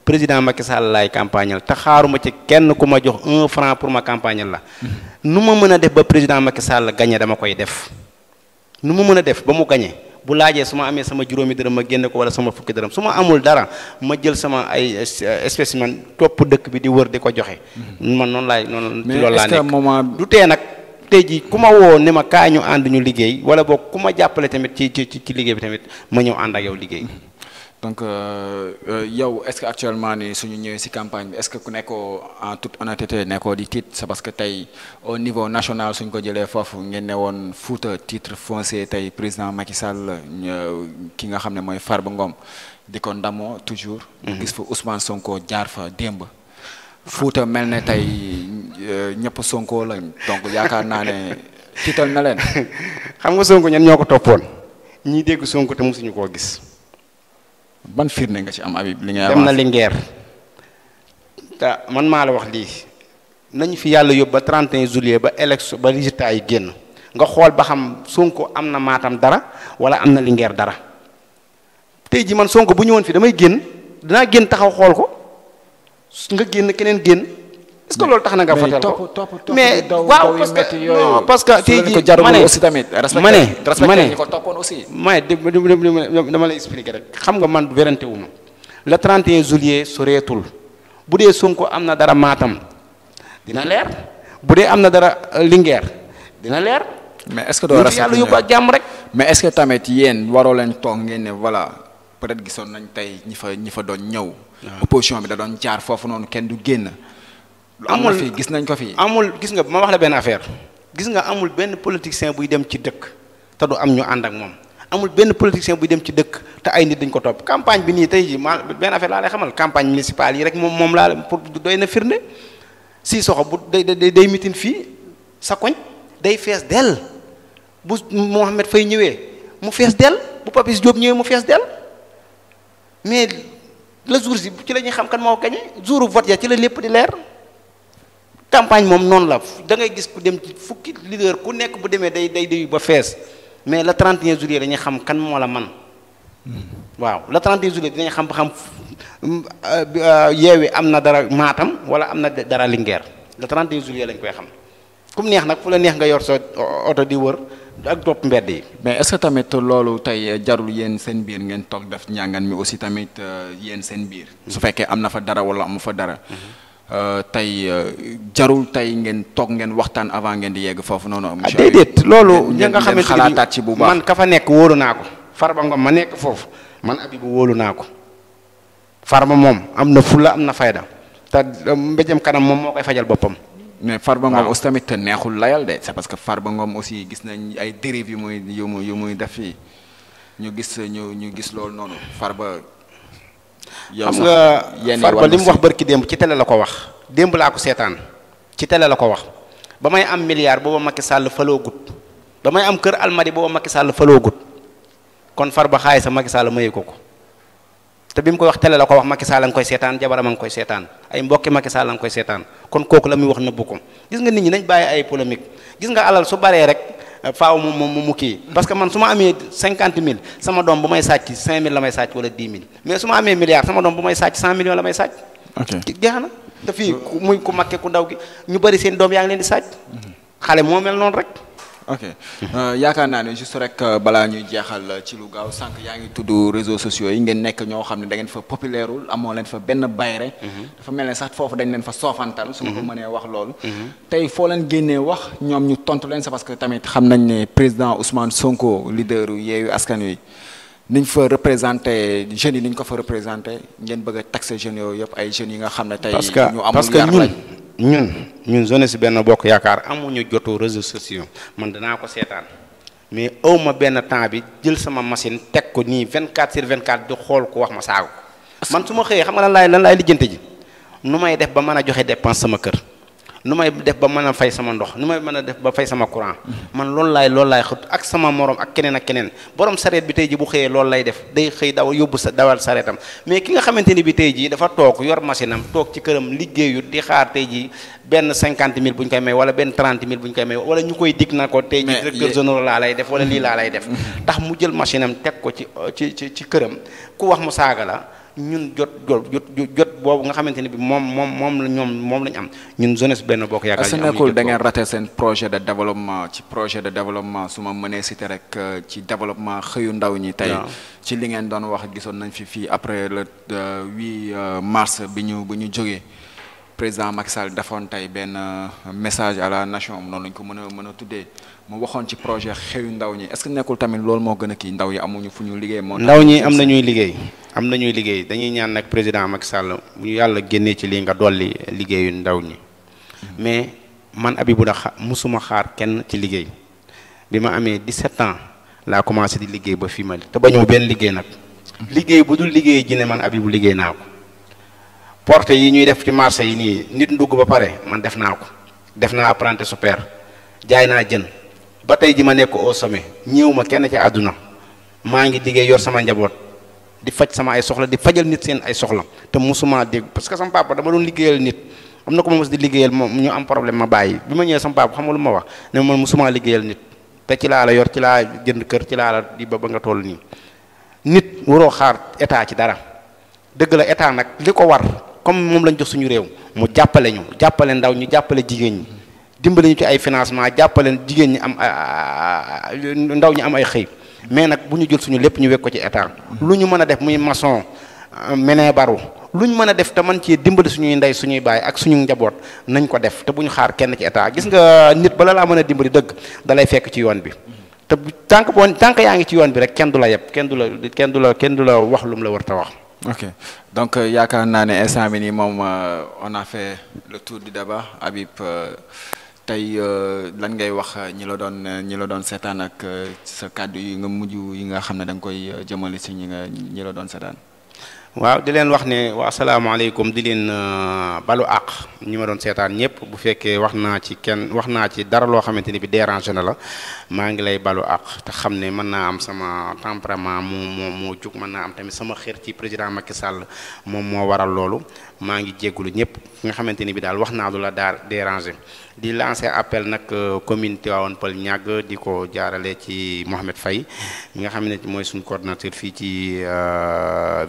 président Macky Sall laay campagnal te xaaruma ci kenn ku ma jox 1 franc pour ma campagnal la nu ma mën a def ba président Macky Sall gagné dama koy def nu ma mën a def ba mu gagné bu laajee su ma amee sama juróomi dërëm ma génne ko wala sama fukki dërëm su ma amul dara ma jël sama ay spécimen topp dëkk bi di wër di ko joxe. man noonu loolu laa nekk du tee nag tey jii ku ma woo ne ma kaa ñu ànd ñu liggéey wala boog ku ma jàppale tamit ci liggéey bi tamit ma ñëw ànd ak yow liggéey. donc yow est-ce que actuellement ni suñu ñëwee ci campagne bi est-ce que ku nekkoo en toute honnêteté nekkoo di titre c'est parce que tey au niveau national suñ ko jëlee foofu ngeen ne woon Fouta titre foncier tey président Macky Sall ki nga xam ne mooy Farba Ngom di ko ndamoo toujours. gis fa Ousmane Sonko jaar fa démb. Fouta mel ne tey ñëpp Sonko lañ donc yaakaar naa ne tiital na leen. xam nga Sonko ñan ñoo ko toppoon ñiy dégg Sonko te mosuñu koo gis. ban firnde nga ci am Habib li ngay dem na Linguère te man maa la wax lii nañu fi yàlla yóbbu ba 31 juillet ba élection ba résultat yi génn nga xool ba xam Sonko am na Matam dara wala am na Linguère dara tey ji man Sonko bu ñëwoon fi damay génn dinaa génn taxaw xool ko nga génn keneen génn est-ce que loolu tax na nga fotel ko mais waaw parce que tey ji ma ne dama lay expliquer rek xam nga man vérité wu ma le 31 juillet soreetul bu dee Sonko am na dara Matam dina leer bu dee am na dara Linguère dina leer. mais est-ce que doo rafetlu yàlla yóbbu ak jàmm rek. mais est-ce que tamit yéen waroo leen toog ngeen ne voilà peut-être gisoon nañ tey ñi fa doon ñëw. opposition bi da doon jaar foofu noonu kenn du génn. amul fii gis nañ ko fii. amul gis nga ma wax la benn affaire gis nga amul benn politicien buy dem ci dëkk te du am ñu ànd ak moom amul benn politicien buy dem ci dëkk te ay nit dañ ko topp campagne bi nii tey jii benn affaire laa lay xamal campagne municipale yi rek moom laa pour doy na firnde si soxo bu day mitin fii sa koñ day fees dell bu Mohamed Faye ñëwee mu fees dell bu Papis Diop ñëwee mu fees dell mais le jour si ci la ñuy xam kan moo gañe jouru vote ya ci la lépp di leer. campagne moom noonu la da ngay gis ku dem ci fukki leader ku nekk bu demee day déyu ba fees mais le 31 juillet dañuy xam kan moo la man waaw le 31 juillet dinañ xam ba xam Yewwi am na dara Matam wala am na dara Linguère le 31 juillet lañ koy xam kum neex nag fu la neex nga yor sa oto di wër ak topp mbedd yi. mais est-ce que tamit loolu tey jarul yéen seen biir ngeen toog def njàngan mi aussi tamit yéen seen biir. su fekkee am na fa dara wala amu fa dara. tey jarul tey ngeen toog ngeen waxtaan avant ngeen di yegg foofu noonu. monsieur déedéet loolu. ña nga xamante ni xalaataat ci bu baax man ka fa nekk wóolu naa ko. Farba Ngom ma nekk foofu man Habibou wóolu naa ko Farba moom am na fulla am na fayda te mbéjam kanam moom moo koy fajal boppam. mais Farba Ngom aussi tamit neexul layal de c'est parce que Farba Ngom aussi gis nañ ay dérives yu muy def fii ñu gis loolu noonu Farba. yow xam nga Farba li mu wax barki démb ci télé la ko wax démb laa ko seetaan ci télé la ko wax ba may am milliard booba Macky Sall faloo gut ba may am kër Almadi booba Macky Sall faloo gut kon Farba xaay sa Macky Sall maye ko te bi mu koy wax télé la ko wax Macky Sall a nga koy seetaan jabaram a nga koy seetaan ay mbokki Macky Sall a nga koy seetaan kon kooku la muy wax nëbbu ko gis nga nit ñi nañ bàyyi ay polémique gis nga alal su baree rek faaw mu kii parce que man su ma amee 50 000 sama doom bu may sàcc 5 000 la may sàcc wala 10 000 mais su ma amee milliard sama doom bu may sàcc 100 millions la may sàcc. ok jeex na te fii muy ku makke ku ndaw gi ñu bëri seen doom yaa ngi leen di sàcc. xale moo mel noonu rek. ok yaakaar naa ne juste rek balaa ñuy jeexal ci lu gaaw sànq yaa ngi tudd réseaux sociaux yi ngeen nekk ñoo xam ne da ngeen fa populaireul amoo leen fa benn bayre dafa mel ne sax foofu dañ leen fa soofantal su ma ko mënee wax loolu tey foo leen génnee wax ñoom ñu tontu leen c'est parce que tamit xam nañ ne président Ousmane Sonko leader Yewwi Askan Wi niñ fa représenté jeunes yi niñ ko fa représenté ngeen bëgg a taxer jeunes yooyu yëpp ay jeunes yi nga xam ne tey ñu amul yar lañ ñun jeunesse benn bokk yaakaar amuñu jotu réseaux sociaux man danaa ko seetaan mais awma benn temps bi jël sama machine teg ko nii 24/24 di xool ko wax ma saago man su ma xëyee xam nga lan laay lijjante ji nu may def ba mën a joxe dépense sama kër nu may def ba mën a fay sama ndox nu may mën a def ba fay sama courant man loolu laay xët ak sama morom ak keneen borom sareet bi tey ji bu xëyee loolu lay def day xëy yóbbu sa dawal sareetam mais ki nga xamante ni bi tey ji dafa toog yor machine am toog ci këram liggéeyut di xaar tey ji benn 50 000 bu ñu koy may wala benn 30 000 bu ñu koy may wala ñu koy dig na ko tey ji directeur général laa lay def wala lii laa lay def tax mu jël machine am teg ko ci këram ku wax mu saaga la ñun jot boobu nga xamante ne bi moom lañ am ñun jeunesse benn bokk yaakaar est-ce que nekkul da ngeen raté seen projet de développement su ma mënee citer rek ci développement xëyu ndaw ñi tey ci li ngeen doon wax gisoon nañ fii après le 8 mars bi ñu jógee président Macky Sall defoon tey benn message à la nation noonu lañ ko mën a tuddee mu waxoon ci projet xëyu ndaw ñi est-ce que nekkul tamit loolu moo gën a kii ndaw yi amuñu fu ñu liggéey moo ndaw ñi am na ñuy liggéey dañuy ñaan nag président Macky Sall bu ñu yàlla génnee ci lii nga dolli liggéeyu ndaw ñi mais man Habibou musuma xaar kenn ci liggéey bi ma amee 17 ans laa commencé di liggéey ba fii ma te ba ñëw benn liggéey nag liggéey bu dul liggéey ji ne man Habibou liggéey naa ko porte yi ñuy def ci marché yi nii nit ndugg ba pare man def naa ko def naa apprenti super jaay naa jën ba tey ji ma nekk au sommet ñëw ma kenn ci àdduna maa ngi liggéey yor sama njaboot di faj sama ay soxla di fajal nit seen ay soxla te musuma dégg parce que sama papa dama doon liggéeyal nit am na ko ma mos di liggéeyal moom ñu am problème ma bàyyi bi ma ñëwee sama papa xam nga lu ma wax ne man musuma liggéeyal nit te ci laa la yor ci laa jënd kër ci laa la di ba nga toll nii nit waroo xaar état ci dara dëgg la état nag li ko war comme moom lañ jox suñu réew mu jàppale ndaw ñu jàppale jigéen ñi dimbali ñu ci ay financement jàppale jigéen ñi am ndaw ñi am ay xëy mais nag bu ñu jël suñu lépp ñu wekk ko ci état lu ñu mën a def muy maçon menee baru lu ñu mën a def te man ci dimbali suñuy ndey suñuy baay ak suñu njaboot nañ ko def te bu ñu xaar kenn ci état gis nga nit bala laa mën a dimbali dëgg dalay fekk ci yoon bi te tant que yaa ngi ci yoon bi rek kenn du la yeb kenn du la wax lu mu la war ta wax. ok donc yaakaar naa ne instant bi nii moom on a fait le tour du débat Habib tey lan ngay wax ñi la doon seetaan ak sa kàddu yi nga mujj yi nga xam ne da nga koy jëmale si ñi la doon seetaan. waaw di leen wax ne wa asalaamaaleykum di leen balu àq ñi ma doon seetaan ñëpp bu fekkee wax naa ci dara loo xamante ni bi dérangé na la maa ngi lay balu àq te xam ne mën naa am sama tempérament moo jug mën naa am tamit sama xër ci président Macky Sall moom moo waral loolu maa ngi jéggulu ñëpp nga xamante ni bi daal wax naa lu la daar dérangé di lancer appel nag commune Tivaouane Peulh Niaga di ko jaarale ci Mohamed Faye mi nga xam ne mooy suñu coordinateur fii ci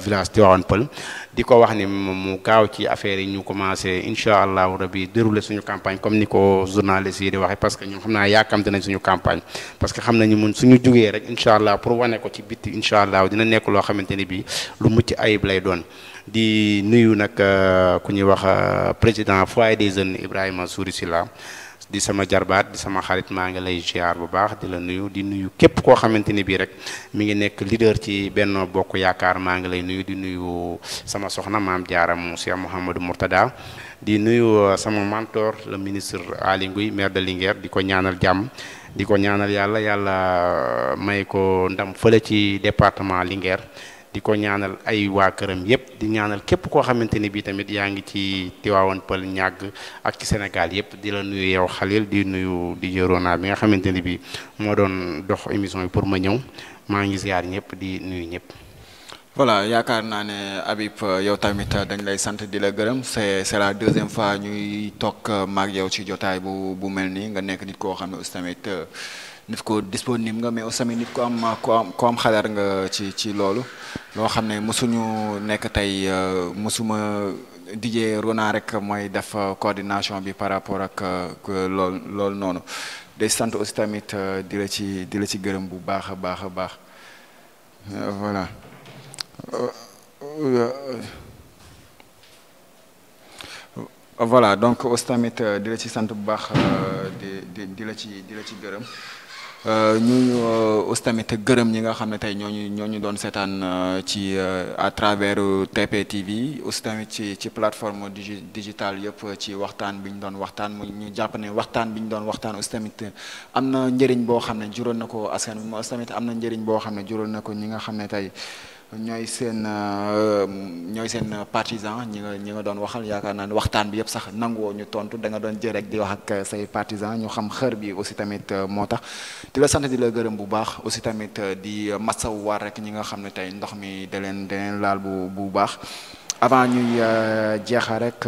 village Tivaouane Peulh di ko wax ni mu gaaw ci affaire yi ñu commencé incha allahu rabi dérouler suñu campagne comme ni ko journaliste yi di waxee parce que ñun xam naa yaakamte nañ suñu campagne parce que xam nañu mun suñu jugee rek incha allah pour wane ko ci bitti incha allah dina nekk loo xamante ni bii lu mucc ayib lay doon. di nuyu nag ku ñuy wax président foyer des jeunes Ibrahima Souri Silla di sama jarbaat di sama xarit maa ngi lay ziar bu baax di la nuyu di nuyu képp koo xamante ni bii rek mi ngi nekk leader ci Benno Bokk Yaakaar maa ngi lay nuyu di nuyu sama soxna maam Diarra mu Cheikh Mouhamadou Mourtada di nuyu sama mentor le ministre Aly Ngouille maire de Linguère di ko ñaanal jàmm di ko ñaanal yàlla may ko ndam fële ci département Linguère di ko ñaanal ay waa këram yépp di ñaanal képp koo xamante ni bii tamit yaa ngi ci Tivaouane Peulh Niaga ak ci Sénégal yépp di la nuyu yow Khalil di nuyu di Jérona bi nga xamante ni bii moo doon dox émission bi pour ma ñëw maa ngi ziar ñëpp di nuyu ñëpp. voilà yaakaar naa ne Habib yow tamit dañ lay sant di la gërëm c'est la deuxième fois ñuy toog maag yow ci jotaay bu mel nii nga nekk nit koo xam ne aussi tamit nit ko disponible nga mais aussi tamit nit ko am xalaat nga ci loolu loo xam ne mosuñu nekk tey mosuma DJ Rona rek mooy def coordination bi par rapport ak loolu noonu day sant aussi tamit di la ci gërëm bu baax a baax voilà. Voilà donc aussi tamit di la ci sant bu baax di la ci gërëm ñu aussi tamit gërëm ñi nga xam ne tey ñooñu doon seetaan ci à travers TP TV aussi tamit ci plateforme digitale yëpp ci waxtaan bi ñu doon waxtaan ñu jàpp ne waxtaan bi ñu doon waxtaan aussi tamit am na njëriñ boo xam ne juróon na ko askan wi aussi tamit am na njëriñ boo xam ne juróon na ko ñi nga xam ne tey ñooy seen partisan ñi nga doon waxal yaakaar naa ne waxtaan bi yëpp sax nanguwoo ñu tontu da nga doon jël rek di wax ak say partisan ñu xam xër bi aussi tamit moo tax di la sant di la gërëm bu baax aussi tamit di masawu war rek ñi nga xam ne tey ndox mi da leen laal bu baax avant ñuy jeexal rek